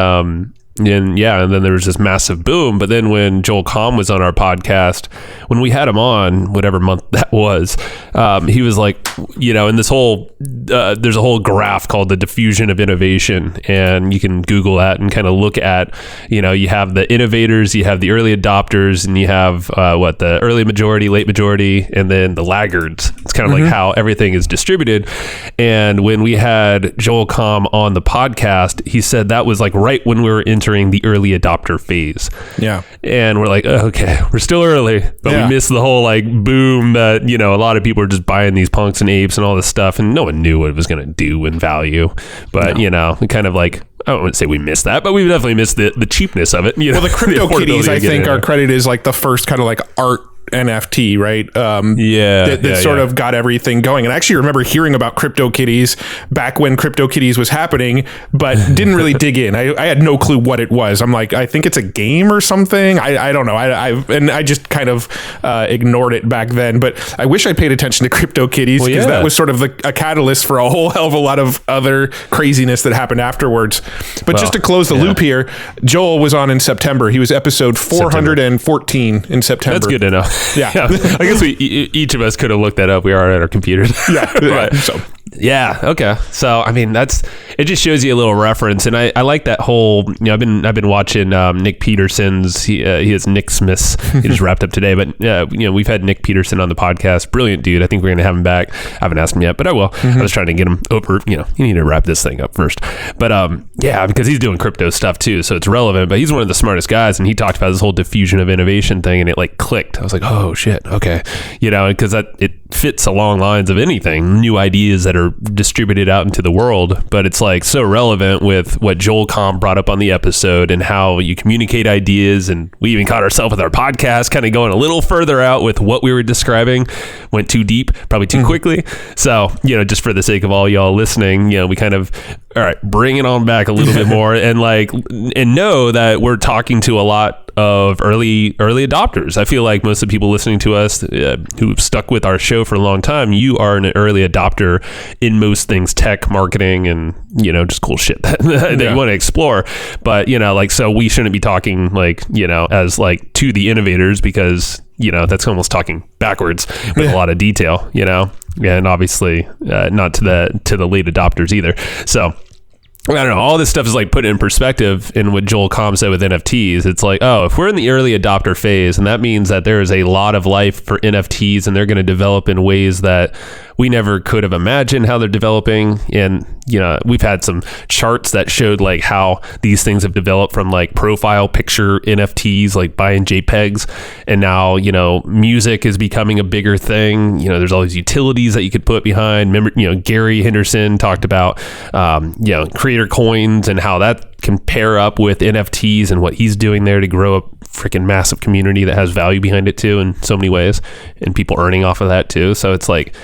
then there was this massive boom. But then when Joel Comm was on our podcast, when we had him on, whatever month that was, he was like, in this whole, there's a whole graph called the diffusion of innovation. And you can Google that and kind of look at, you have the innovators, you have the early adopters, and you have the early majority, late majority, and then the laggards. It's kind of like how everything is distributed. And when we had Joel Comm on the podcast, he said that was like right when we were entering the early adopter phase. Yeah. And we're like, okay, we're still early, but we missed the whole like boom that, a lot of people are just buying these punks and apes and all this stuff, and no one knew what it was going to do in value. But, we kind of like, I don't want to say we missed that, but we definitely missed the cheapness of it. Well, the crypto kitties, I think, are credited as like the first kind of like art NFT, right? That sort of got everything going. And I actually remember hearing about CryptoKitties back when CryptoKitties was happening, but didn't really dig in. I had no clue what it was. I'm like, I think it's a game or something. I don't know. I just kind of ignored it back then. But I wish I paid attention to CryptoKitties, because that was sort of a catalyst for a whole hell of a lot of other craziness that happened afterwards. But just to close the loop here, Joel was on in September. He was episode 414 in September. That's good to know. Yeah. I guess each of us could have looked that up. We are at our computers. Okay. So I mean, it just shows you a little reference, and I like that whole. I've been watching Nick Peterson's. He has Nick Smith's. He just wrapped up today, but we've had Nick Peterson on the podcast. Brilliant dude. I think we're gonna have him back. I haven't asked him yet, but I will. I was trying to get him over. You need to wrap this thing up first, but because he's doing crypto stuff too, so it's relevant. But he's one of the smartest guys, and he talked about this whole diffusion of innovation thing, and it like clicked. I was like, oh shit, okay, because it fits along lines of anything, new ideas that are distributed out into the world, but it's like so relevant with what Joel Comm brought up on the episode and how you communicate ideas. And we even caught ourselves with our podcast kind of going a little further out with what we were describing, went too deep, probably too quickly. So, just for the sake of all y'all listening, we kind of, all right, bring it on back a little bit more and know that we're talking to a lot of early adopters. I feel like most of the people listening to us who've stuck with our show for a long time, you are an early adopter in most things, tech, marketing, and just cool shit that you want to explore. But so we shouldn't be talking as to the innovators, because that's almost talking backwards with a lot of detail, and obviously not to the late adopters either. So I don't know. All this stuff is like put in perspective in what Joel Comm said with NFTs. It's like, if we're in the early adopter phase, and that means that there is a lot of life for NFTs, and they're going to develop in ways that we never could have imagined how they're developing. And, we've had some charts that showed like how these things have developed from like profile picture NFTs, like buying JPEGs. And now, music is becoming a bigger thing. There's all these utilities that you could put behind. Remember, Gary Henderson talked about, creator coins and how that can pair up with NFTs and what he's doing there to grow a freaking massive community that has value behind it too in so many ways, and people earning off of that too. So it's like,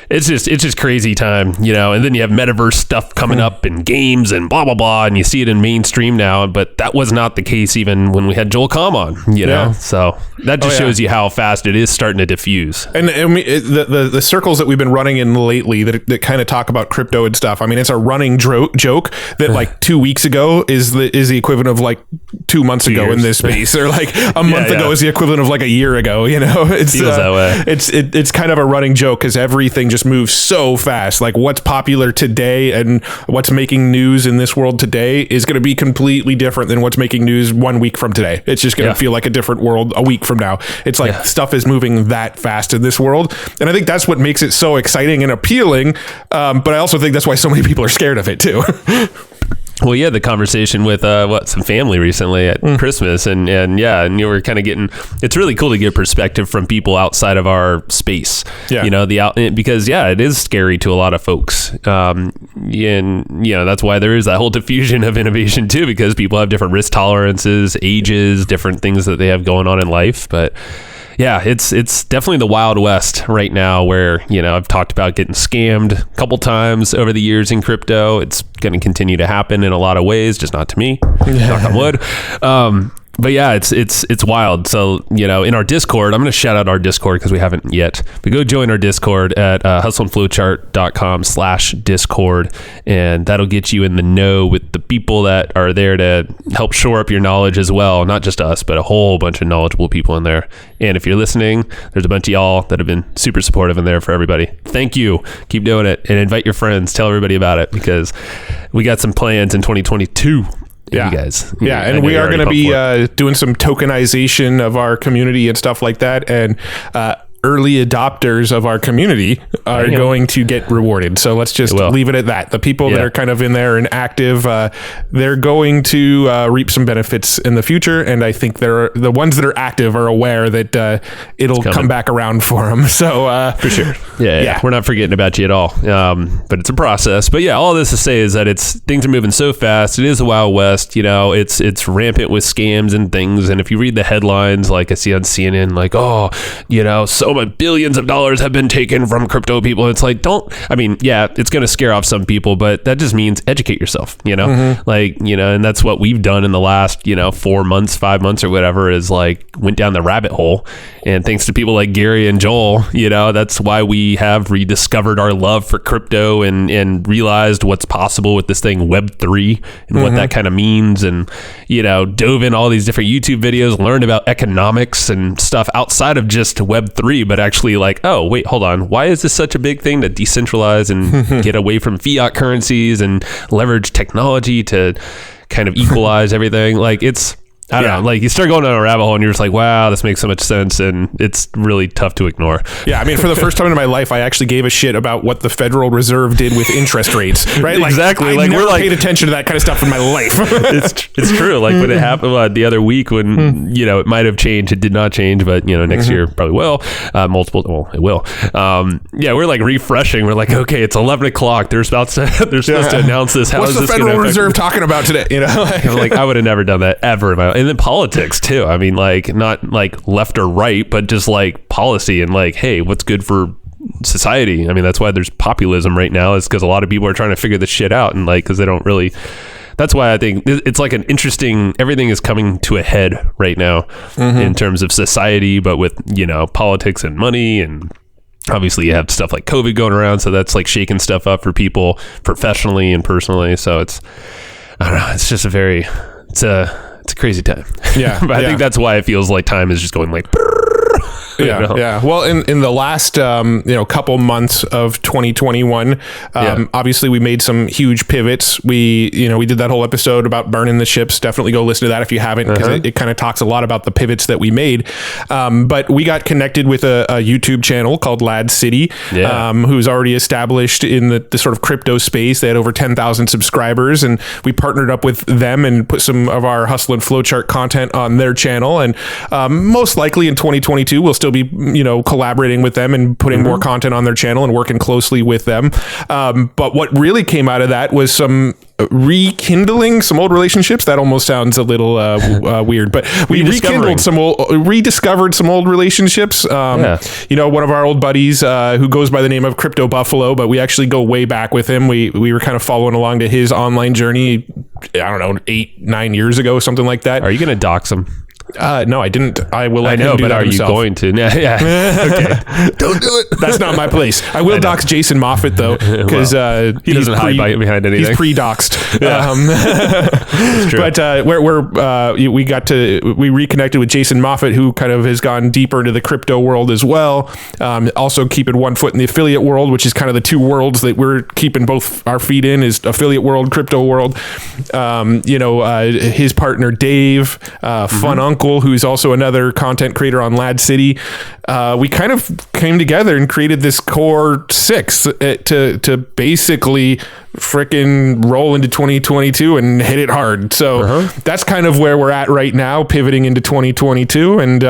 it's just crazy time, and then you have metaverse stuff coming up and games and blah, blah, blah. And you see it in mainstream now, but that was not the case even when we had Joel Comm on, Yeah. So that just shows you how fast it is starting to diffuse. And the circles that we've been running in lately that kind of talk about crypto and stuff. I mean, it's a running joke that like 2 weeks ago is the equivalent of like 2 months ago in this space, or like a month ago is the equivalent of like a year ago. It feels that way. It's kind of a running joke because everything just moves so fast. Like what's popular today and what's making news in this world today is going to be completely different than what's making news 1 week from today. It's just going to feel like a different world a week from now. It's like stuff is moving that fast in this world. And I think that's what makes it so exciting and appealing. But I also think that's why so many people are scared of it too. Well, you had the conversation with some family recently at Christmas, and you were kind of getting. It's really cool to get perspective from people outside of our space. Yeah. Because it is scary to a lot of folks, and that's why there is that whole diffusion of innovation too, because people have different risk tolerances, ages, different things that they have going on in life, but. Yeah, it's definitely the Wild West right now where, I've talked about getting scammed a couple times over the years in crypto. It's going to continue to happen in a lot of ways, just not to me. Knock on wood. But yeah, it's wild. So, in our Discord, I'm going to shout out our Discord because we haven't yet. But go join our Discord at hustleandflowchart.com/Discord. And that'll get you in the know with the people that are there to help shore up your knowledge as well. Not just us, but a whole bunch of knowledgeable people in there. And if you're listening, there's a bunch of y'all that have been super supportive in there for everybody. Thank you. Keep doing it. And invite your friends. Tell everybody about it because we got some plans in 2022. Yeah, you guys. And we are going to be doing some tokenization of our community and stuff like that. And early adopters of our community are going to get rewarded. So let's just leave it at that. The people that are kind of in there and active, they're going to reap some benefits in the future. And I think the ones that are active are aware that it'll come back around for them. So for sure. Yeah. We're not forgetting about you at all. But it's a process. But all this to say is that things are moving so fast. It is the Wild West. It's rampant with scams and things. And if you read the headlines, like I see on CNN, like, so much billions of dollars have been taken from crypto people. It's like, it's going to scare off some people, but that just means educate yourself, and that's what we've done in the last, 4 months, 5 months or whatever is like went down the rabbit hole. And thanks to people like Gary and Joel, that's why we have rediscovered our love for crypto and realized what's possible with this thing Web3 and what that kind of means. And, dove in all these different YouTube videos, learned about economics and stuff outside of just Web3, but actually like, oh, wait, hold on. Why is this such a big thing to decentralize and get away from fiat currencies and leverage technology to kind of equalize everything? Like I don't know, like you start going down a rabbit hole and you're just like, wow, this makes so much sense. And it's really tough to ignore. Yeah. I mean, for the first time in my life, I actually gave a shit about what the Federal Reserve did with interest rates, right? Like, exactly. I never paid attention to that kind of stuff in my life. It's true. Like when it happened the other week when, it might have changed, it did not change, but next year probably will. It will. We're like refreshing. We're like, okay, it's 11 o'clock. They're supposed to announce this. What's the Federal Reserve talking about today? Like I would have never done that ever in my life. And then politics too. I mean, like not like left or right, but just like policy and like, hey, what's good for society? I mean, that's why there's populism right now, is because a lot of people are trying to figure this shit out, and like because they don't really. That's why I think it's like an interesting. Everything is coming to a head right now in terms of society, but with politics and money and. Obviously, you have stuff like COVID going around, so that's like shaking stuff up for people professionally and personally. So I don't know. It's just it's a crazy time. Yeah. But I think that's why it feels like time is just going like. Yeah. Well, in the last couple months of 2021, obviously we made some huge pivots. We did that whole episode about burning the ships. Definitely go listen to that if you haven't, because it kind of talks a lot about the pivots that we made. But we got connected with a YouTube channel called Lad City, who's already established in the sort of crypto space. They had over 10,000 subscribers, and we partnered up with them and put some of our Hustle and Flowchart content on their channel. And most likely in 2022, we'll still be collaborating with them and putting more content on their channel and working closely with them. But what really came out of that was some rekindling some old relationships. That almost sounds a little weird, but we rediscovered some old relationships. One of our old buddies who goes by the name of Crypto Buffalo, but we actually go way back with him. We were kind of following along to his online journey, I don't know, 8-9 years ago, something like that. Are you going to dox him? No, I didn't. I will let him do that are himself. you going to? Yeah. Okay. Don't do it. That's not my place. I will dox Jason Moffat though, because he doesn't hide behind anything. He's pre-doxed. Yeah. It's true. But we reconnected with Jason Moffat, who kind of has gone deeper into the crypto world as well. Also keeping one foot in the affiliate world, which is kind of the two worlds that we're keeping both our feet in, is affiliate world, crypto world. His partner Dave, Fun Uncle, who's also another content creator on Lad City. We kind of came together and created this core 6 to basically freaking roll into 2022 and hit it hard. So that's kind of where we're at right now, pivoting into 2022. And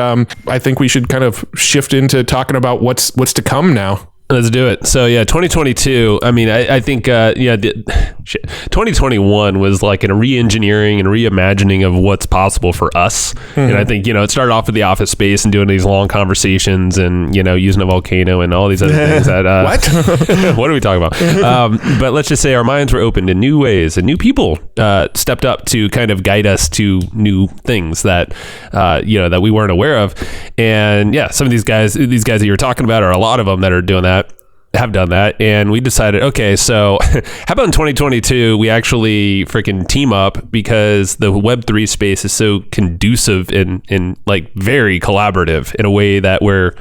I think we should kind of shift into talking about what's to come now. Let's do it. So 2022. I mean, I think 2021 was like a re-engineering and reimagining of what's possible for us. And I think it started off with the office space and doing these long conversations and using a volcano and all these other things. That what? What are we talking about? But let's just say our minds were opened in new ways, and new people stepped up to kind of guide us to new things that that we weren't aware of. And some of these guys that you're talking about, are a lot of them that are doing that. Have done that, and we decided, okay, so how about in 2022 we actually freaking team up, because the Web3 space is so conducive and like very collaborative in a way that where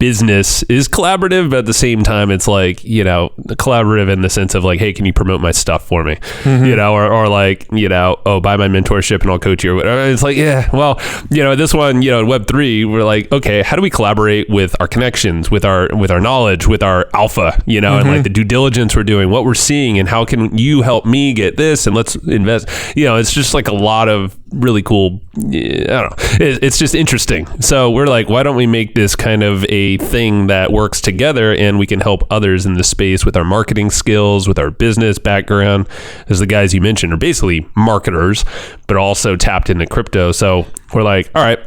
business is collaborative, but at the same time it's like collaborative in the sense of like, hey, can you promote my stuff for me? Or like buy my mentorship and I'll coach you or whatever. It's like, this one, Web3, we're like, okay, how do we collaborate with our connections, with our knowledge, with our alpha, and like the due diligence we're doing, what we're seeing, and how can you help me get this, and let's invest. It's just like a lot of really cool, I don't know, it's just interesting. So we're like, why don't we make this kind of a thing that works together, and we can help others in the space with our marketing skills, with our business background, as the guys you mentioned are basically marketers, but also tapped into crypto. So we're like, all right,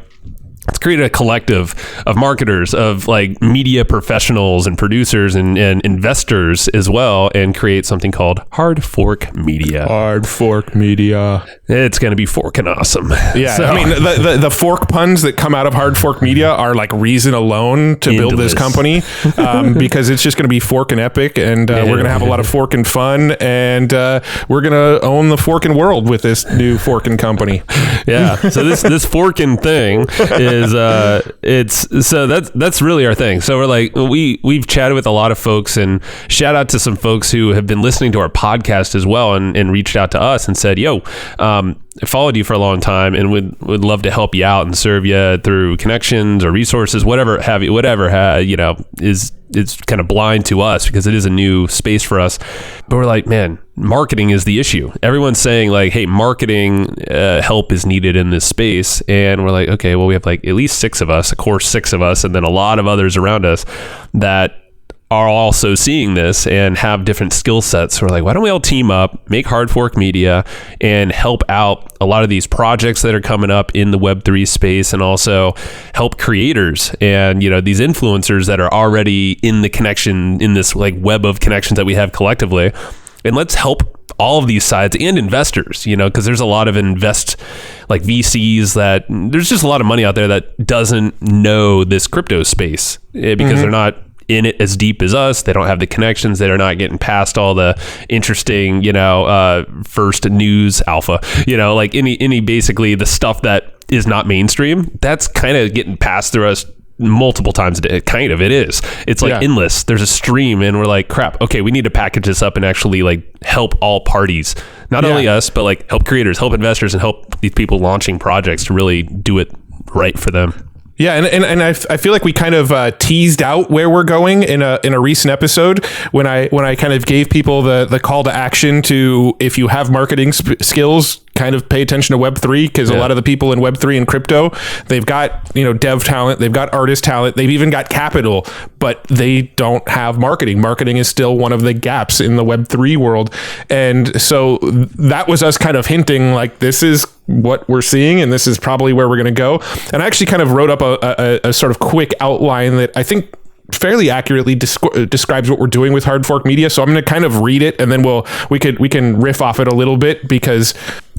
let's create a collective of marketers, of like media professionals and producers and investors as well, and create something called Hard Fork Media. Hard Fork Media. It's going to be forking awesome. Yeah. So, I mean, the fork puns that come out of Hard Fork Media are like reason alone to build this company, because it's just going to be fork and epic, and we're going to have a lot of fork and fun, and we're going to own the forking world with this new forking company. Yeah. So this forking thing is that's really our thing. So we're like, we've chatted with a lot of folks, and shout out to some folks who have been listening to our podcast as well, and reached out to us and said, I followed you for a long time and would love to help you out and serve you through connections or resources, whatever is kind of blind to us, because it is a new space for us. But we're like, man, marketing is the issue. Everyone's saying like, hey, marketing help is needed in this space. And we're like, okay, well, we have like at least 6 of us, and then a lot of others around us that are also seeing this and have different skill sets. So we're like, why don't we all team up, make Hard Fork Media, and help out a lot of these projects that are coming up in the Web3 space, and also help creators and these influencers that are already in the connection, in this like web of connections that we have collectively. And let's help all of these sides, and investors, because there's a lot of like VCs that there's just a lot of money out there that doesn't know this crypto space, because they're not in it as deep as us. They don't have the connections. They're not getting past all the interesting, first news alpha, like any basically the stuff that is not mainstream, that's kind of getting passed through us multiple times a day. Kind of, it is. It's like endless. There's a stream, and we're like, crap, okay, we need to package this up and actually like help all parties, not only us, but like help creators, help investors, and help these people launching projects to really do it right for them. Yeah, and I feel like we kind of teased out where we're going in a recent episode when I kind of gave people the call to action to, if you have marketing skills, kind of pay attention to Web3, because a lot of the people in Web3 and crypto, they've got, dev talent, they've got artist talent, they've even got capital, but they don't have marketing. Marketing is still one of the gaps in the Web3 world. And so that was us kind of hinting like, this is what we're seeing, and this is probably where we're going to go. And I actually kind of wrote up a sort of quick outline that I think fairly accurately describes what we're doing with Hard Fork Media. So I'm going to kind of read it, and then we can riff off it a little bit, because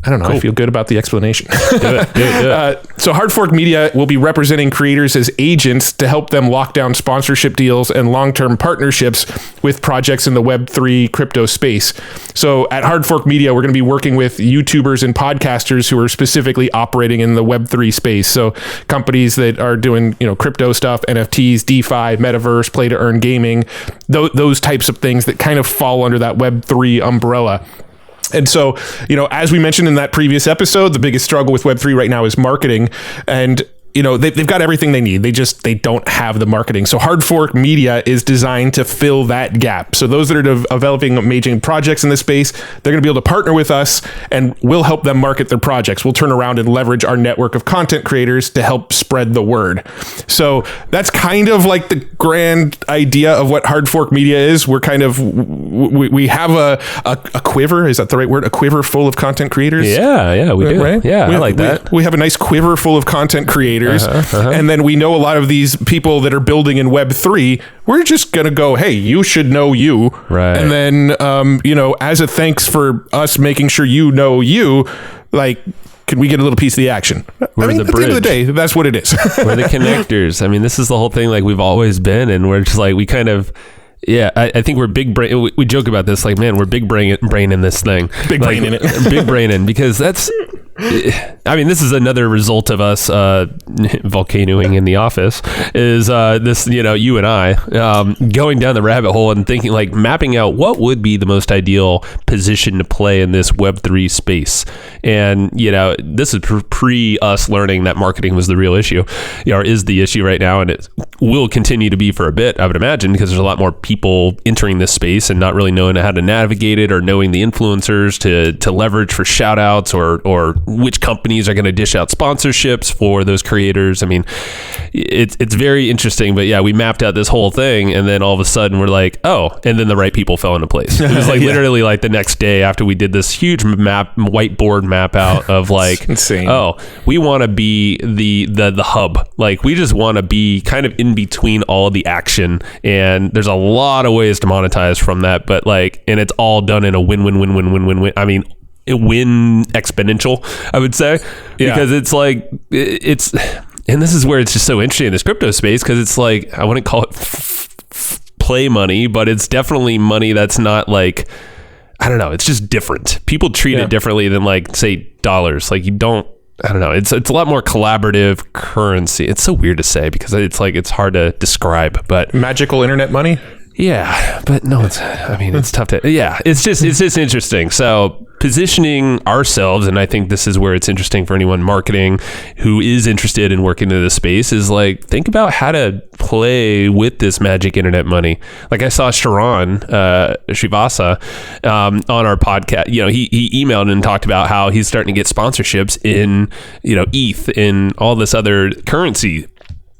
I don't know. Cool. I feel good about the explanation. Do it. So Hard Fork Media will be representing creators as agents to help them lock down sponsorship deals and long-term partnerships with projects in the Web3 crypto space. So at Hard Fork Media, we're going to be working with YouTubers and podcasters who are specifically operating in the Web3 space. So companies that are doing, crypto stuff, NFTs, DeFi, metaverse, play to earn gaming, those types of things that kind of fall under that Web3 umbrella. And so, as we mentioned in that previous episode, the biggest struggle with Web3 right now is marketing. And they've got everything they need. They don't have the marketing. So Hard Fork Media is designed to fill that gap. So those that are developing amazing projects in this space, they're going to be able to partner with us, and we'll help them market their projects. We'll turn around and leverage our network of content creators to help spread the word. So that's kind of like the grand idea of what Hard Fork Media is. We're kind of, we have a quiver. Is that the right word? A quiver full of content creators? Yeah, we do. Right? Yeah, I like that. We have a nice quiver full of content creators. And then we know a lot of these people that are building in Web3. We're just going to go, hey, you should know you. Right. And then, as a thanks for us making sure you know you, like, can we get a little piece of the action? At the end of the day, that's what it is. We're the connectors. I mean, this is the whole thing, like we've always been, and we're just like, we kind of... Yeah, I think we're big brain. We joke about this, like, man, we're big brain in this thing. Big brain in it. Big brain in, because that's... I mean, this is another result of us volcanoing in the office, is this, you and I going down the rabbit hole and thinking, like, mapping out what would be the most ideal position to play in this Web3 space. And, this is pre us learning that marketing was the real issue, or is the issue right now. And it will continue to be for a bit, I would imagine, because there's a lot more people entering this space and not really knowing how to navigate it, or knowing the influencers to leverage for shout outs, or which companies are going to dish out sponsorships for those creators. I mean, it's very interesting, but yeah, we mapped out this whole thing, and then all of a sudden we're like, oh, and then the right people fell into place. It was like literally like the next day after we did this huge whiteboard map out of like, insane. Oh, we want to be the hub. Like, we just want to be kind of in between all the action, and there's a lot of ways to monetize from that, but like, and it's all done in a win-win-win-win-win-win. I mean, win exponential, I would say, because it's like, and this is where it's just so interesting in this crypto space, because it's like, I wouldn't call it play money, but it's definitely money that's not like, I don't know, it's just different. People treat it differently than, like, say, dollars. Like, I don't know. It's a lot more collaborative currency. It's so weird to say, because it's like, it's hard to describe, but magical internet money. Yeah, but no, it's tough to, it's just interesting. So positioning ourselves, and I think this is where it's interesting for anyone marketing who is interested in working in this space, is like, think about how to play with this magic internet money. Like, I saw Sharon Srivastava on our podcast. He emailed and talked about how he's starting to get sponsorships in, ETH, in all this other currency.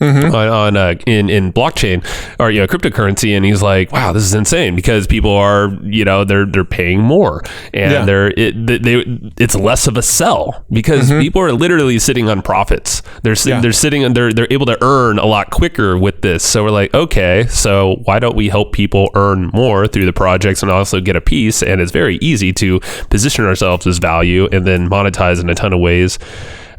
On in blockchain, or cryptocurrency, and he's like, wow, this is insane, because people are they're paying more, and it's less of a sell, because people are literally sitting on profits. They're able to earn a lot quicker with this. So we're like, okay, so why don't we help people earn more through the projects and also get a piece? And it's very easy to position ourselves as value and then monetize in a ton of ways.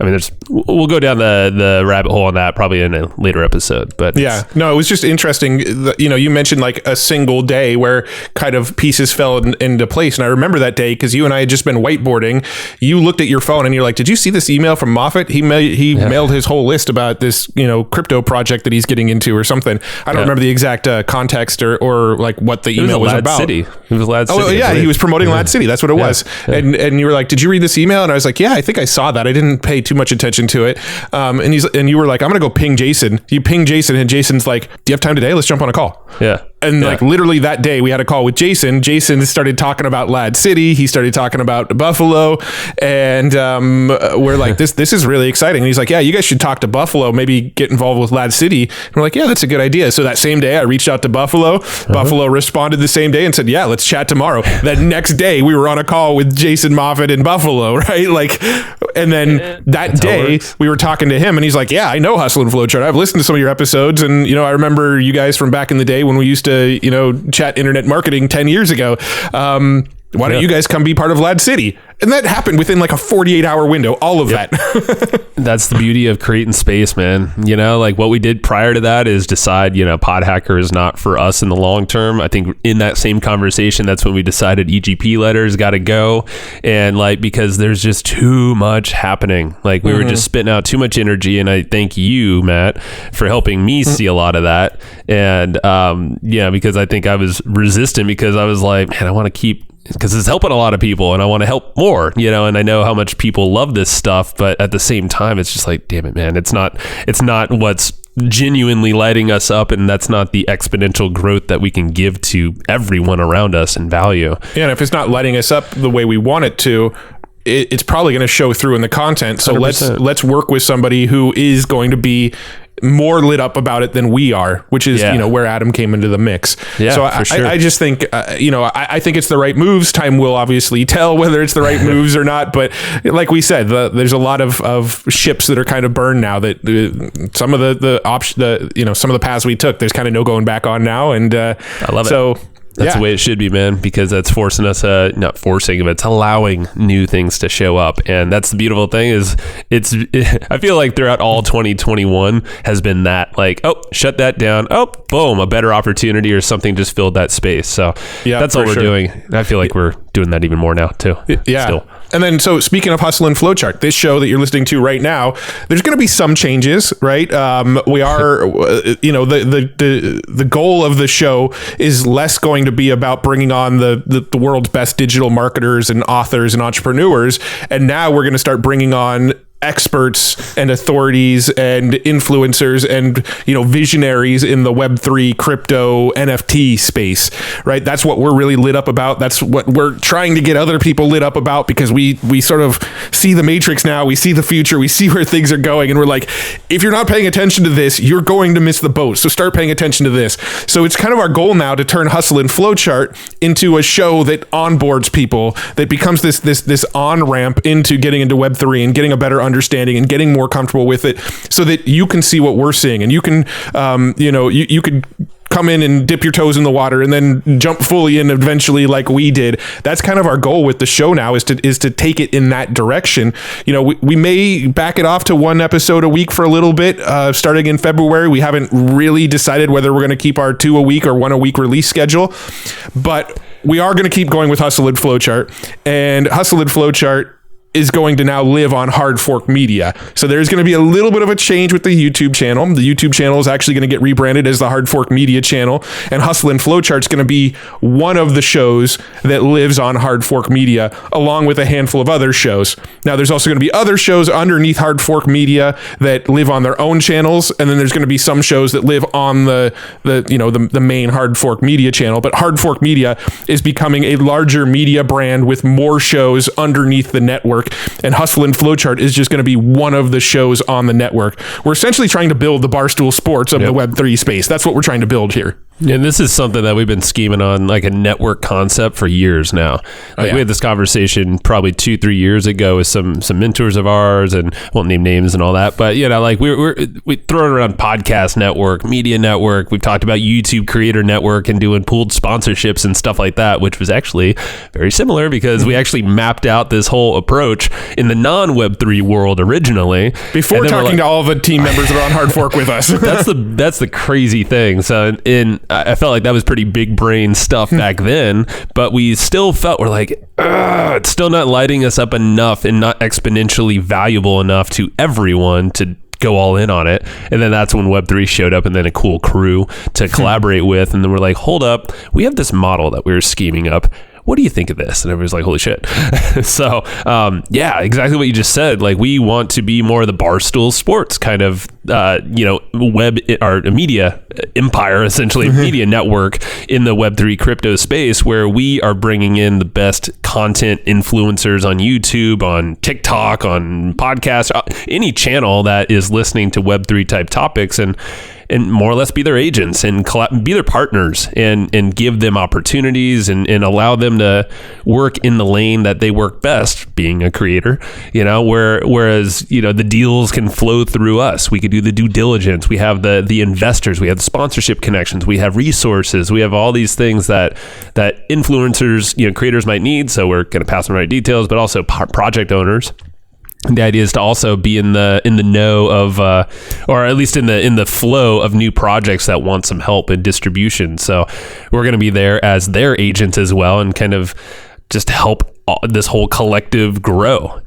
I mean, we'll go down the rabbit hole on that probably in a later episode, but it was just interesting. You mentioned like a single day where kind of pieces fell into place. And I remember that day because you and I had just been whiteboarding. You looked at your phone and you're like, did you see this email from Moffat? He mailed his whole list about this, crypto project that he's getting into or something. I don't remember the exact context or like what the email was about. City. It was Lad City. Oh yeah. He was promoting Lad City. That's what it was. Yeah. And you were like, did you read this email? And I was like, yeah, I think I saw that. I didn't pay too much attention to it. And you were like, I'm going to go ping Jason. You ping Jason and Jason's like, do you have time today? Let's jump on a call. Yeah. And like literally that day we had a call with Jason. Jason started talking about Lad City. He started talking about Buffalo, and we're like, this is really exciting. And he's like, yeah, you guys should talk to Buffalo, maybe get involved with Lad City. And we're like, yeah, that's a good idea. So that same day I reached out to Buffalo. Buffalo responded the same day and said, yeah, let's chat tomorrow. That next day we were on a call with Jason Moffat in Buffalo, right? Like, and then that day we were talking to him and he's like, yeah, I know Hustle and Flowchart. I've listened to some of your episodes, and I remember you guys from back in the day when we used to chat internet marketing 10 years ago. Why don't you guys come be part of Lad City? And that happened within like a 48-hour window, all of that. That's the beauty of creating space, man. Like what we did prior to that is decide, Pod Hacker is not for us in the long term. I think in that same conversation, that's when we decided EGP letters got to go. And like, because there's just too much happening. Like we were just spitting out too much energy. And I thank you, Matt, for helping me see a lot of that. And because I think I was resistant because I was like, man, I want to keep, because it's helping a lot of people and I want to help more, and I know how much people love this stuff, but at the same time, it's just like, damn it, man, it's not what's genuinely lighting us up, and that's not the exponential growth that we can give to everyone around us in value. Yeah, and if it's not lighting us up the way we want it to, it's probably going to show through in the content. So 100%. let's work with somebody who is going to be more lit up about it than we are, which is where Adam came into the mix. Yeah, so for sure. I just think I think it's the right moves. Time will obviously tell whether it's the right moves or not. But like we said, there's a lot of ships that are kind of burned now. That some of some of the paths we took, there's kind of no going back on now. And I love it. So. That's the way it should be, man, because that's forcing us, not forcing, but it's allowing new things to show up. And that's the beautiful thing is I feel like throughout all 2021 has been that like, oh, shut that down. Oh, boom, a better opportunity or something just filled that space. So that's all we're doing. I feel like we're doing that even more now too. Yeah. Still. And then, so speaking of Hustle and Flowchart, this show that you're listening to right now, there's going to be some changes, right? We are, the goal of the show is less going to be about bringing on the world's best digital marketers and authors and entrepreneurs. And now we're going to start bringing on experts and authorities and influencers and visionaries in the Web3 crypto NFT space, right? That's what we're really lit up about. That's what we're trying to get other people lit up about, because we sort of see the matrix now. We see the future. We see where things are going, and we're like, if you're not paying attention to this, you're going to miss the boat. So start paying attention to this. So it's kind of our goal now to turn Hustle and Flowchart into a show that onboards people, that becomes this on ramp into getting into Web3 and getting a better understanding and getting more comfortable with it, so that you can see what we're seeing, and you can you could come in and dip your toes in the water and then jump fully in eventually, like we did. That's kind of our goal with the show now, is to take it in that direction. We may back it off to one episode a week for a little bit, starting in February. We haven't really decided whether we're going to keep our 2 a week or 1 a week release schedule, but we are going to keep going with Hustle and Flowchart, and Hustle and Flowchart is going to now live on Hard Fork Media. So there's going to be a little bit of a change with the YouTube channel. The YouTube channel is actually going to get rebranded as the Hard Fork Media channel, and Hustle and Flowchart is going to be one of the shows that lives on Hard Fork Media, along with a handful of other shows. Now, there's also going to be other shows underneath Hard Fork Media that live on their own channels, and then there's going to be some shows that live on the main Hard Fork Media channel. But Hard Fork Media is becoming a larger media brand with more shows underneath the network. And Hustle and Flowchart is just going to be one of the shows on the network. We're essentially trying to build the Barstool Sports of the Web3 space. That's what we're trying to build here. And this is something that we've been scheming on, like a network concept, for years now. We had this conversation probably 2-3 years ago with some mentors of ours, and won't name names and all that. But like we throw it around podcast network, media network. We've talked about YouTube creator network and doing pooled sponsorships and stuff like that, which was actually very similar, because we actually mapped out this whole approach in the non-Web3 world originally, before talking to all of the team members that are on Hard Fork with us. That's the crazy thing. So I felt like that was pretty big brain stuff back then, but we still felt, we're like, it's still not lighting us up enough and not exponentially valuable enough to everyone to go all in on it. And then that's when Web3 showed up, and then a cool crew to collaborate with. And then we're like, hold up, we have this model that we were scheming up. what do you think of this? And everybody's like, holy shit. So, yeah, exactly what you just said. Like, we want to be more of the Barstool Sports kind of, web or media empire, essentially media network in the Web3 crypto space, where we are bringing in the best content influencers on YouTube, on TikTok, on podcasts, any channel that is listening to Web3 type topics, and more or less be their agents and be their partners and give them opportunities and allow them to work in the lane that they work best, being a creator, whereas, the deals can flow through us. We could do the due diligence. We have the investors, we have the sponsorship connections, we have resources, we have all these things that influencers, creators might need. So we're going to pass on the right details, but also project owners. The idea is to also be in the know of, or at least in the flow of new projects that want some help in distribution. So we're going to be there as their agents as well, and kind of just help this whole collective grow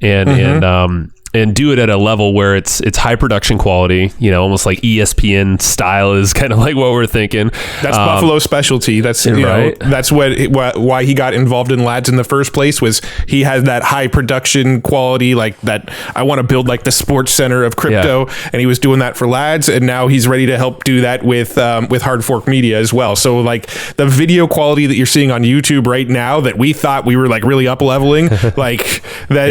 and do it at a level where it's high production quality, almost like ESPN style is kind of like what we're thinking. That's Buffalo's specialty. That's right. That's why he got involved in Lads in the first place, was he had that high production quality, like that. I want to build like the sports center of crypto, and he was doing that for Lads, and now he's ready to help do that with Hard Fork Media as well. So like the video quality that you're seeing on YouTube right now, that we thought we were like really up leveling, like that.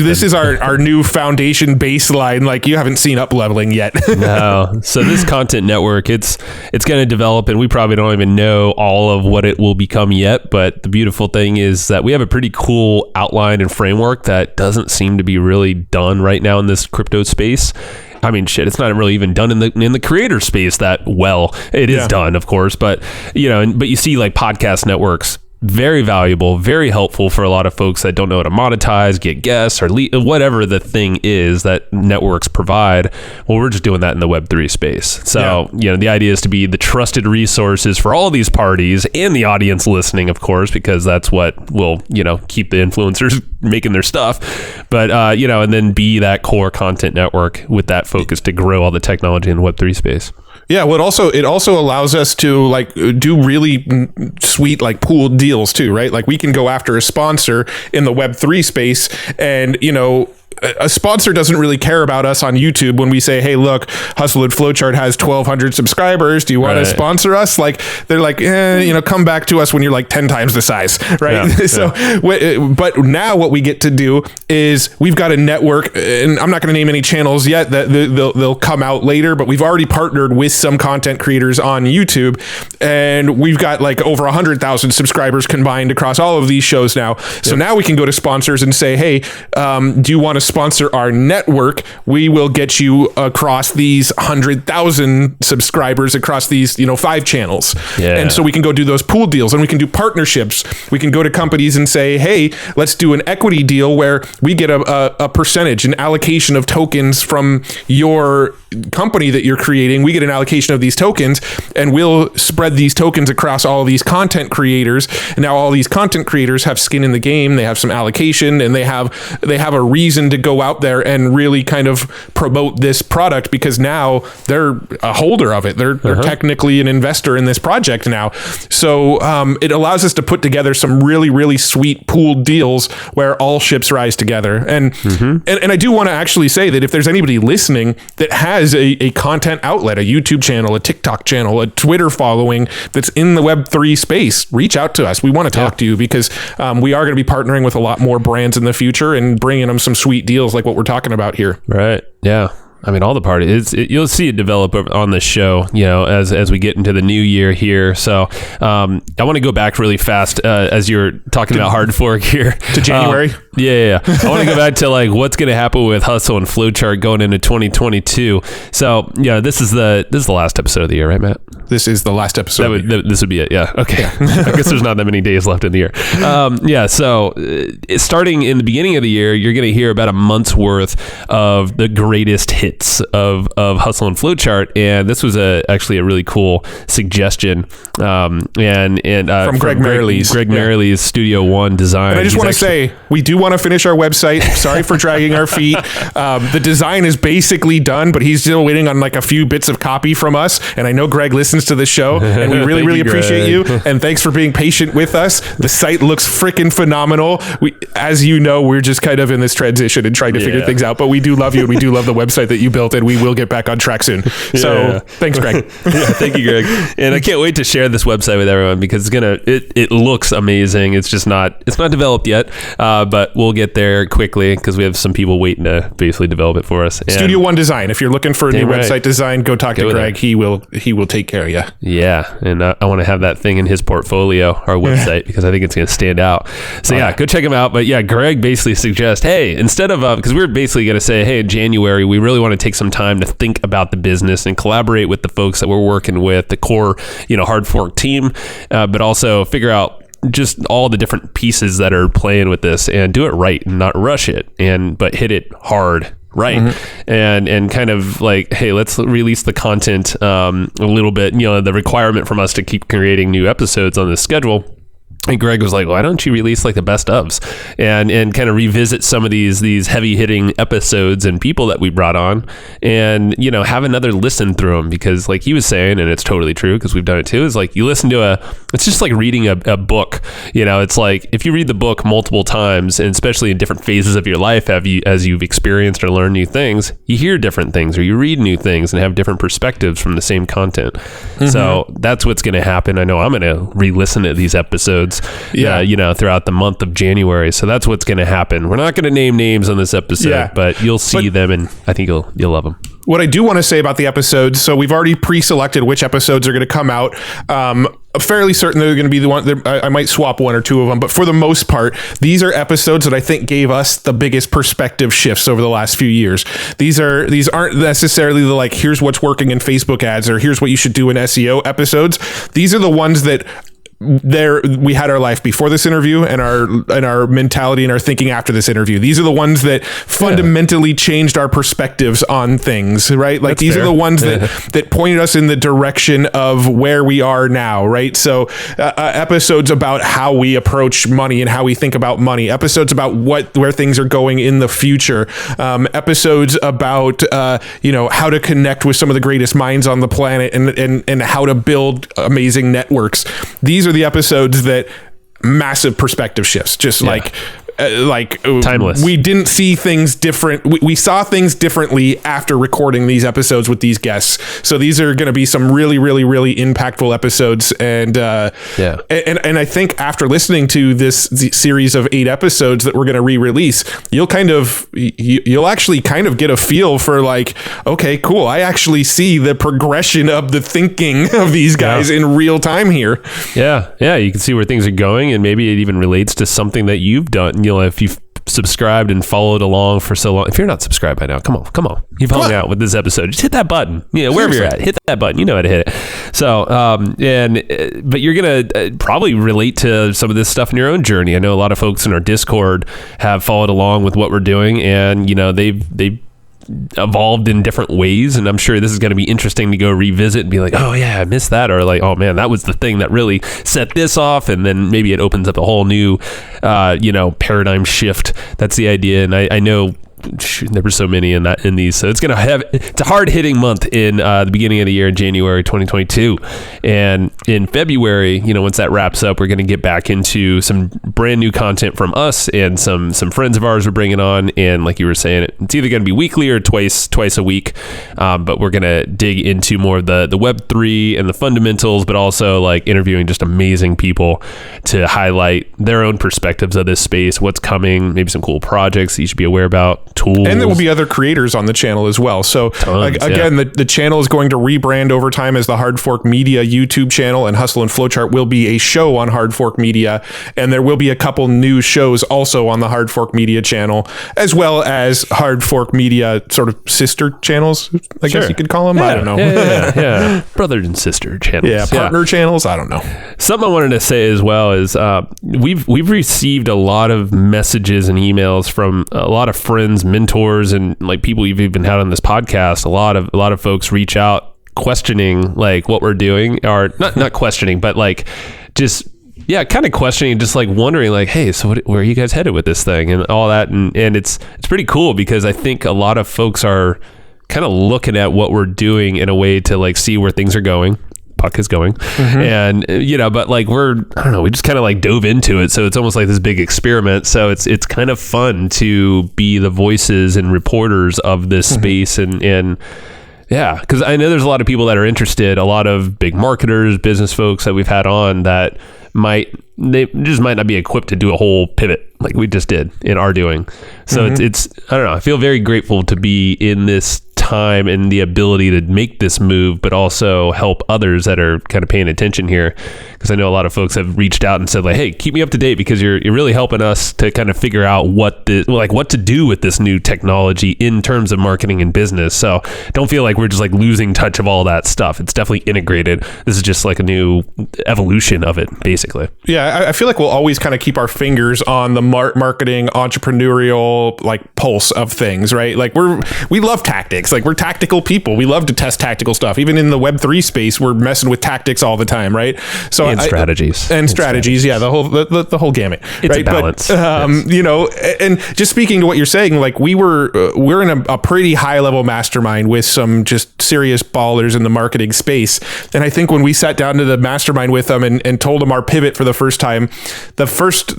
This is our new foundation baseline. Like, you haven't seen up leveling yet. No. So this content network, it's going to develop, and we probably don't even know all of what it will become yet. But the beautiful thing is that we have a pretty cool outline and framework that doesn't seem to be really done right now in this crypto space. I mean, shit, it's not really even done in the creator space that well. It is done, of course, but but you see like podcast networks, very valuable, very helpful for a lot of folks that don't know how to monetize, get guests, or whatever the thing is that networks provide. Well, we're just doing that in the Web3 space. So, the idea is to be the trusted resources for all these parties and the audience listening, of course, because that's what will, keep the influencers making their stuff. But, and then be that core content network with that focus to grow all the technology in the Web3 space. Yeah, well, it also allows us to like do really sweet like pooled deals too, right? Like, we can go after a sponsor in the Web3 space, and a sponsor doesn't really care about us on YouTube when we say, hey, look, Hustle Flowchart has 1,200 subscribers. Do you want to sponsor us? Like, they're like, come back to us when you're like 10 times the size, right? Yeah, but now what we get to do is we've got a network, and I'm not going to name any channels yet, that they'll come out later, but we've already partnered with some content creators on YouTube, and we've got like over 100,000 subscribers combined across all of these shows now. So now we can go to sponsors and say, hey, do you want to sponsor our network? We will get you across these 100,000 subscribers across these 5 channels. And so we can go do those pool deals, and we can do partnerships. We can go to companies and say, hey, let's do an equity deal where we get a percentage, an allocation of tokens from your company that you're creating. We get an allocation of these tokens, and we'll spread these tokens across all of these content creators. And now all these content creators have skin in the game. They have some allocation, and they have a reason to go out there and really kind of promote this product, because now they're a holder of it. They're technically an investor in this project now. So it allows us to put together some really, really sweet pooled deals where all ships rise together. And I do want to actually say that if there's anybody listening that has a content outlet, a YouTube channel, a TikTok channel, a Twitter following that's in the Web3 space, reach out to us. We want to talk to you, because we are going to be partnering with a lot more brands in the future and bringing them some sweet deals like what we're talking about here. Right. Yeah. I mean, all the parties, you'll see it develop on this show, as we get into the new year here. So I want to go back really fast as you're talking about Hard Fork here. To January? Yeah. I want to go back to like what's going to happen with Hustle and Flowchart going into 2022. So this is the last episode of the year, right, Matt? This is the last episode. This would be it. Yeah. Okay. I guess there's not that many days left in the year. So starting in the beginning of the year, you're going to hear about a month's worth of the greatest hits bits of Hustle and Flowchart, and this was actually a really cool suggestion. From Greg Merrill's. Greg Merrill's Studio One design. And I just want to say, we do want to finish our website. Sorry for dragging our feet. The design is basically done, but he's still waiting on like a few bits of copy from us. And I know Greg listens to the show, and we really, really appreciate you. And thanks for being patient with us. The site looks freaking phenomenal. As you know, we're just kind of in this transition and trying to figure things out, but we do love you, and we do love the website that you built, and we will get back on track soon. So thanks, Greg. Thank you, Greg. And I can't wait to share this website with everyone because it looks amazing. It's just not developed yet, but we'll get there quickly because we have some people waiting to basically develop it for us. And Studio One Design. If you're looking for a new website design, go talk to Greg. He will take care of you. Yeah, and I want to have that thing in his portfolio, our website, because I think it's going to stand out. So go check him out. But yeah, Greg basically suggests, hey, instead of because we're basically going to say, hey, in January we really want to take some time to think about the business and collaborate with the folks that we're working with, the core Hard Fork team, but also figure out just all the different pieces that are playing with this and do it right and not rush it, but hit it hard. Right. And kind of like, hey, let's release the content a little bit, the requirement from us to keep creating new episodes on this schedule. And Greg was like, why don't you release like the best ofs and kind of revisit some of these heavy hitting episodes and people that we brought on and, have another listen through them, because like he was saying, and it's totally true because we've done it too, is like you listen to it's just like reading a book. It's like if you read the book multiple times, and especially in different phases of your life, as you've experienced or learned new things, you hear different things or you read new things and have different perspectives from the same content. So that's what's going to happen. I know I'm going to re-listen to these episodes throughout the month of January. So that's what's going to happen. We're not going to name names on this episode, but you'll see them, and I think you'll love them. What I do want to say about the episodes, so we've already pre-selected which episodes are going to come out. I'm fairly certain they're going to be the one. I might swap one or two of them, but for the most part, these are episodes that I think gave us the biggest perspective shifts over the last few years. These aren't necessarily the like, here's what's working in Facebook ads or here's what you should do in SEO episodes. These are the ones that we had our life before this interview and our mentality and our thinking after this interview. These are the ones that fundamentally changed our perspectives on things, right? Like these are the ones that pointed us in the direction of where we are now, right? So episodes about how we approach money and how we think about money, episodes about where things are going in the future, episodes about how to connect with some of the greatest minds on the planet and how to build amazing networks. These are the episodes that massive perspective shifts, just like timeless. We didn't see things different. We saw things differently after recording these episodes with these guests. So these are going to be some really, really, really impactful episodes. And I think after listening to this series of 8 episodes that we're going to re-release, you'll actually kind of get a feel for like, okay, cool. I actually see the progression of the thinking of these guys in real time here. Yeah. Yeah. You can see where things are going, and maybe it even relates to something that you've done. If you've subscribed and followed along for so long, if you're not subscribed by now, come on. You've hung out with this episode. Just hit that button. Wherever you're at, hit that button. You know how to hit it. So, but you're going to probably relate to some of this stuff in your own journey. I know a lot of folks in our Discord have followed along with what we're doing, and, they've evolved in different ways, and I'm sure this is going to be interesting to go revisit and be like, oh yeah, I missed that, or like, oh man, that was the thing that really set this off, and then maybe it opens up a whole new paradigm shift. That's the idea. And I know there were so many in these, so it's a hard hitting month in the beginning of the year in January 2022, and in February, once that wraps up, we're going to get back into some brand new content from us and some friends of ours we're bringing on. And like you were saying, it's either going to be weekly or twice a week, but we're going to dig into more of the Web3 and the fundamentals, but also like interviewing just amazing people to highlight their own perspectives of this space, what's coming, maybe some cool projects that you should be aware about, tools. And there will be other creators on the channel as well. So the channel is going to rebrand over time as the Hard Fork Media YouTube channel, and Hustle and Flowchart will be a show on Hard Fork Media. And there will be a couple new shows also on the Hard Fork Media channel, as well as Hard Fork Media sort of sister channels, I guess you could call them. I don't know. Yeah. Brother and sister channels. Yeah, partner channels. I don't know. Something I wanted to say as well is we've received a lot of messages and emails from a lot of friends friends, mentors, and like people you've even had on this podcast, a lot of folks reach out questioning like what we're doing, or not questioning, but like just kind of questioning, just like wondering like, hey, so where are you guys headed with this thing and all that, and it's pretty cool because I think a lot of folks are kind of looking at what we're doing in a way to like see where things are going. Puck is going. And but like we just kind of like dove into it, so it's almost like this big experiment. So it's kind of fun to be the voices and reporters of this space, and yeah, because I know there's a lot of people that are interested, a lot of big marketers, business folks that we've had on that they just might not be equipped to do a whole pivot like we just did in our doing. So it's I don't know, I feel very grateful to be in this time and the ability to make this move, but also help others that are kind of paying attention here, because I know a lot of folks have reached out and said like, hey, keep me up to date because you're really helping us to kind of figure out what to do with this new technology in terms of marketing and business. So don't feel like we're just like losing touch of all that stuff. It's definitely integrated. This is just like a new evolution of it, basically. Yeah, I feel like we'll always kind of keep our fingers on the marketing, entrepreneurial like pulse of things, right? Like we love tactics. Like we're tactical people. We love to test tactical stuff. Even in the Web3 space, we're messing with tactics all the time, right? So strategies. Yeah, the whole gamut. It's right? a balance. But, and just speaking to what you're saying, like we're in a pretty high level mastermind with some just serious ballers in the marketing space. And I think when we sat down to the mastermind with them and told them our pivot for the first time, their first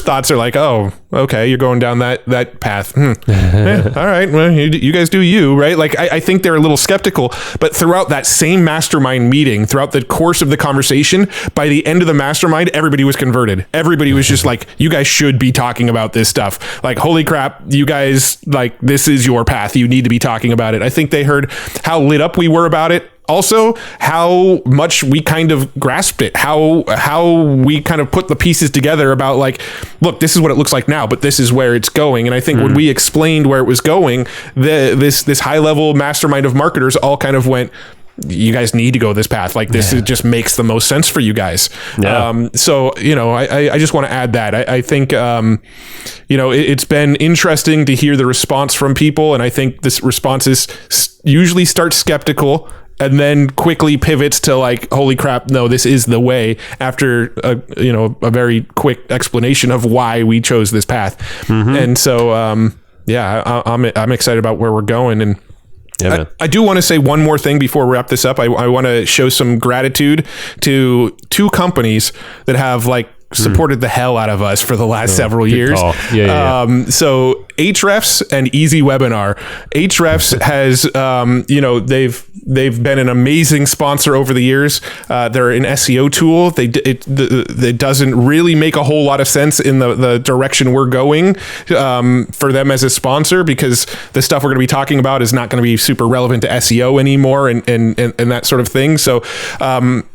thoughts are like, oh, okay, you're going down that path. Yeah, all right, well, you guys do you, right? Like I think they're a little skeptical, but throughout that same mastermind meeting, throughout the course of the conversation, by the end of the mastermind, everybody was converted. Everybody was just like, you guys should be talking about this stuff. Like, holy crap, you guys, like, this is your path. You need to be talking about it. I think they heard how lit up we were about it. Also, how much we kind of grasped it, how we kind of put the pieces together about like, look, this is what it looks like now, but this is where it's going. And I think when we explained where it was going, this high level mastermind of marketers all kind of went, you guys need to go this path. Like this just makes the most sense for you guys. Yeah. So, I just want to add that. I think, it's been interesting to hear the response from people. And I think this response usually starts skeptical and then quickly pivots to like, holy crap, no, this is the way, after a very quick explanation of why we chose this path. And so, I'm excited about where we're going. And I do want to say one more thing before we wrap this up. I want to show some gratitude to two companies that have like supported the hell out of us for the last several years. So Ahrefs and Easy Webinar. Ahrefs has, they've been an amazing sponsor over the years. They're an SEO tool. It doesn't really make a whole lot of sense in the direction we're going for them as a sponsor, because the stuff we're going to be talking about is not going to be super relevant to SEO anymore and that sort of thing. So,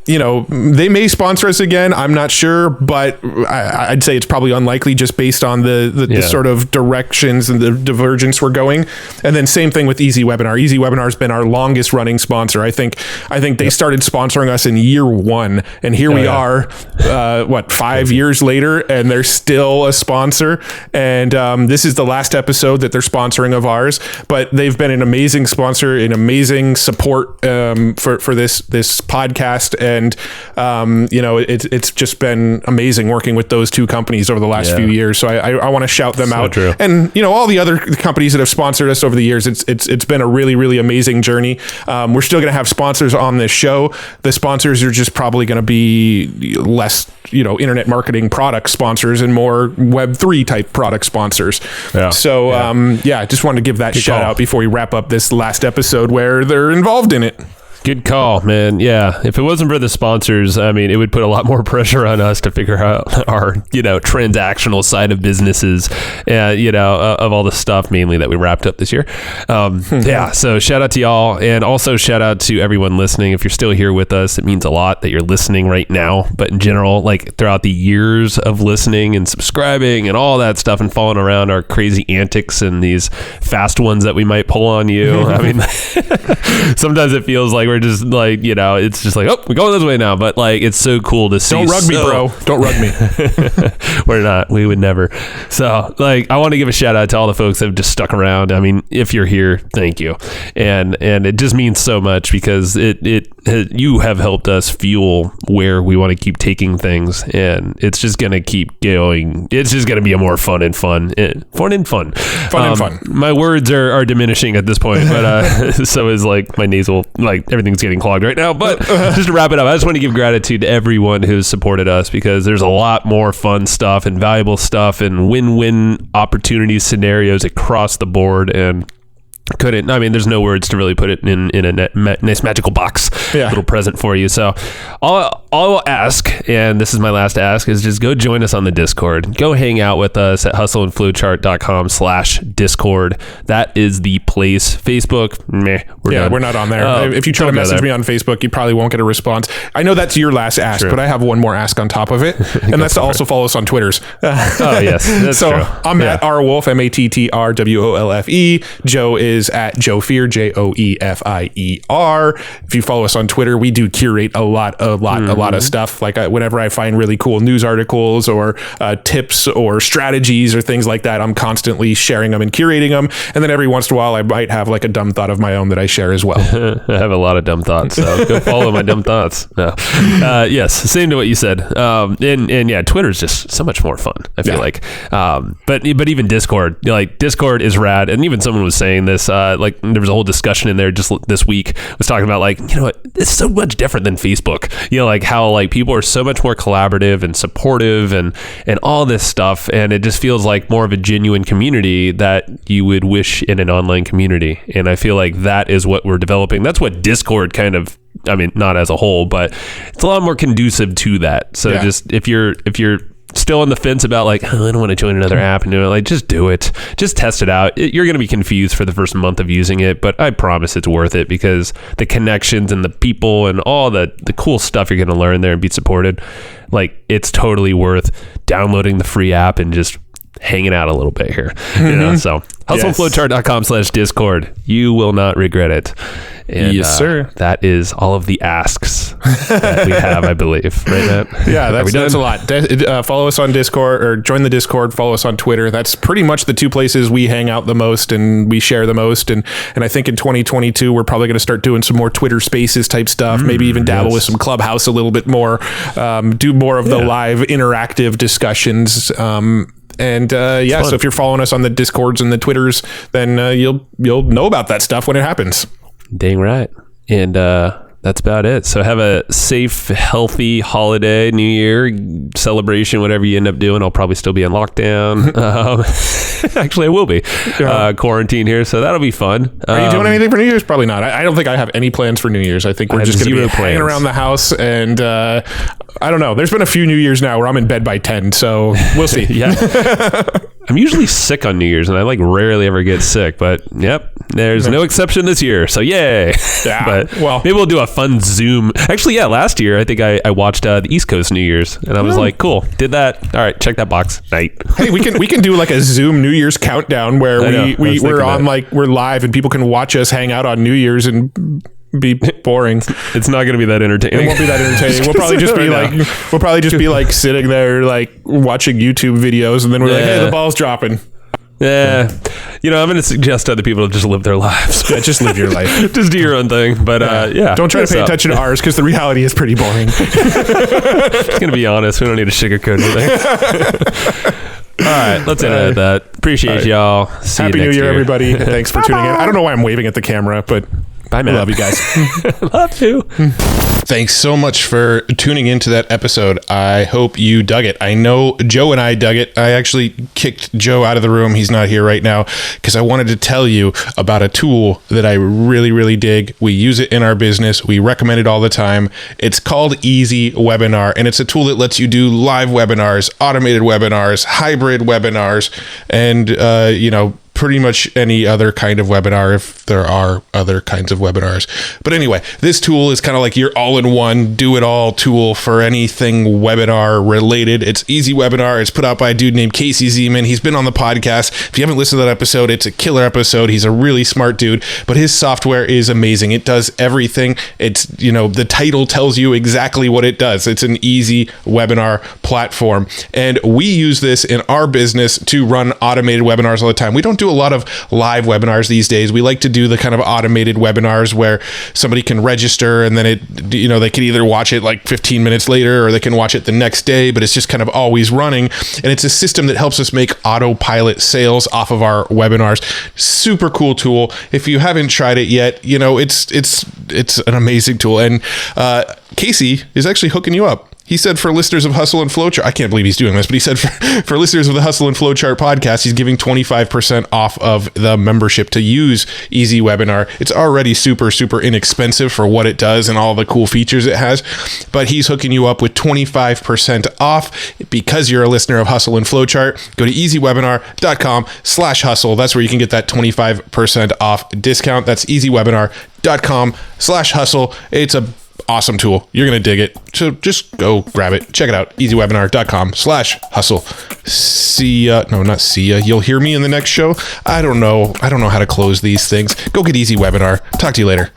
they may sponsor us again. I'm not sure, but I'd say it's probably unlikely just based on the sort of directions and the divergence we're going. And then same thing with Easy Webinar. Easy Webinar has been our longest running sponsor. I think they started sponsoring us in year 1, and here we are, 5 years later, and they're still a sponsor. And this is the last episode that they're sponsoring of ours, but they've been an amazing sponsor, an amazing support for this podcast. And it's just been amazing working with those two companies over the last few years. So I want to shout them out. True. And all the other companies that have sponsored us over the years, it's been a really, really amazing journey. We're still going to have sponsors on this show. The sponsors are just probably going to be less, internet marketing product sponsors and more Web3 type product sponsors. Yeah. So, I just wanted to give that shout out before we wrap up this last episode where they're involved in it. Good call, man. Yeah. If it wasn't for the sponsors, I mean, it would put a lot more pressure on us to figure out our, transactional side of businesses, of all the stuff mainly that we wrapped up this year. So shout out to y'all, and also shout out to everyone listening. If you're still here with us, it means a lot that you're listening right now, but in general, like throughout the years of listening and subscribing and all that stuff and following around our crazy antics and these fast ones that we might pull on you. I mean, sometimes it feels like we're just like, it's just like, oh, we're going this way now. But like, it's so cool to see. Don't rug me, bro. Don't rug me. We're not. We would never. So like, I want to give a shout out to all the folks that have just stuck around. I mean, if you're here, thank you. And it just means so much because you have helped us fuel where we want to keep taking things, and it's just going to keep going. It's just going to be a more fun and fun. My words are diminishing at this point, but so is like my nasal, like everything's getting clogged right now. But just to wrap it up, I just want to give gratitude to everyone who's supported us, because there's a lot more fun stuff and valuable stuff and win-win opportunities, scenarios across the board. And there's no words to really put it in a nice magical box, little present for you. So all I'll ask, and this is my last ask, is just go join us on the Discord. Go hang out with us at hustleandflowchart.com/Discord. That is the place. Facebook, we're not on there. If you try to message me on Facebook, you probably won't get a response. I know that's your last ask, but I have one more ask on top of it, and that's to also follow us on Twitters. Oh, yes. That's so true. I'm at rwolf, MATTRWOLFE. Joe is at Joe Fier, JOEFIER. If you follow us on Twitter, we do curate a lot of stuff. Like whenever I find really cool news articles or tips or strategies or things like that, I'm constantly sharing them and curating them. And then every once in a while, I might have like a dumb thought of my own that I share as well. I have a lot of dumb thoughts, so go follow my dumb thoughts. No. Yes, same to what you said. And yeah, Twitter is just so much more fun, I feel like. But even Discord, Discord is rad. And even someone was saying this, there was a whole discussion in there just this week, was talking about it's so much different than Facebook. How people are so much more collaborative and supportive and all this stuff, and it just feels like more of a genuine community that you would wish in an online community. And I feel like that is what we're developing. That's what Discord kind of, not as a whole, but it's a lot more conducive to that. So just if you're still on the fence about I don't want to join another app and do it, just do it. Just test it out. You're going to be confused for the first month of using it, but I promise it's worth it, because the connections and the people and all the cool stuff you're going to learn there and be supported, it's totally worth downloading the free app and just hanging out a little bit here. So hustleflowchart.com/Discord. You will not regret it. And, yes, sir. That is all of the asks that we have, I believe. Right, Matt? Yeah, that's a lot. Follow us on Discord, or join the Discord. Follow us on Twitter. That's pretty much the two places we hang out the most and we share the most. And I think in 2022, we're probably going to start doing some more Twitter Spaces type stuff. Maybe even dabble with some Clubhouse a little bit more. Do more of the live interactive discussions. So if you're following us on the Discords and the Twitters, then you'll know about that stuff when it happens. Dang right. And that's about it. So have a safe, healthy holiday, New Year celebration, whatever you end up doing. I'll probably still be in lockdown. Actually, I will be quarantine here, so that'll be fun. Are you doing anything for New Year's? Probably not. I don't think I have any plans for New Year's. I think we're just going to be hanging around the house, and I don't know. There's been a few New Year's now where I'm in bed by 10, so we'll see. I'm usually sick on New Year's, and I rarely ever get sick, but there's no exception this year, so yay. Yeah. But maybe we'll do a fun Zoom. Actually, last year I think I watched the East Coast New Year's, and I was like, cool, did that. All right, check that box. Night. Hey, we can do a Zoom New Year's countdown where we're on we're live and people can watch us hang out on New Year's and be boring. It's not going to be that entertaining. It won't be that entertaining. We'll probably just be sitting there watching YouTube videos, and then we're hey, the ball's dropping. Yeah. I'm going to suggest to other people to just live their lives. Yeah, just live your life. Just do your own thing. But don't try to pay attention to ours, because the reality is pretty boring. Just going to be honest. We don't need to sugarcoat anything. All right, let's end it at that. Appreciate y'all. See Happy you next New Year, everybody. Thanks for tuning in. I don't know why I'm waving at the camera, but bye, man. I love you guys. Love you. Thanks so much for tuning into that episode. I hope you dug it. I know Joe and I dug it. I actually kicked Joe out of the room. He's not here right now, because I wanted to tell you about a tool that I really, really dig. We use it in our business. We recommend it all the time. It's called Easy Webinar, and it's a tool that lets you do live webinars, automated webinars, hybrid webinars, and, pretty much any other kind of webinar if there are other kinds of webinars. But anyway, this tool is kind of like your all-in-one, do-it-all tool for anything webinar related. It's Easy Webinar. It's put out by a dude named Casey Zeman. He's been on the podcast. If you haven't listened to that episode, it's a killer episode. He's a really smart dude, but his software is amazing. It does everything. It's, the title tells you exactly what it does. It's an easy webinar platform. And we use this in our business to run automated webinars all the time. We don't do a lot of live webinars these days. We like to do the kind of automated webinars where somebody can register and then they can either watch it like 15 minutes later or they can watch it the next day, but it's just kind of always running. And it's a system that helps us make autopilot sales off of our webinars. Super cool tool. If you haven't tried it yet, it's an amazing tool. And Casey is actually hooking you up. He said for listeners of Hustle and Flowchart, I can't believe he's doing this, but he said for listeners of the Hustle and Flowchart podcast, he's giving 25% off of the membership to use Easy Webinar. It's already super, super inexpensive for what it does and all the cool features it has, but he's hooking you up with 25% off because you're a listener of Hustle and Flowchart. Go to easywebinar.com/hustle. That's where you can get that 25% off discount. That's easywebinar.com/hustle. It's a awesome tool. You're going to dig it. So just go grab it. Check it out. easywebinar.com/hustle. See ya. No, not see ya. You'll hear me in the next show. I don't know how to close these things. Go get Easy Webinar. Talk to you later.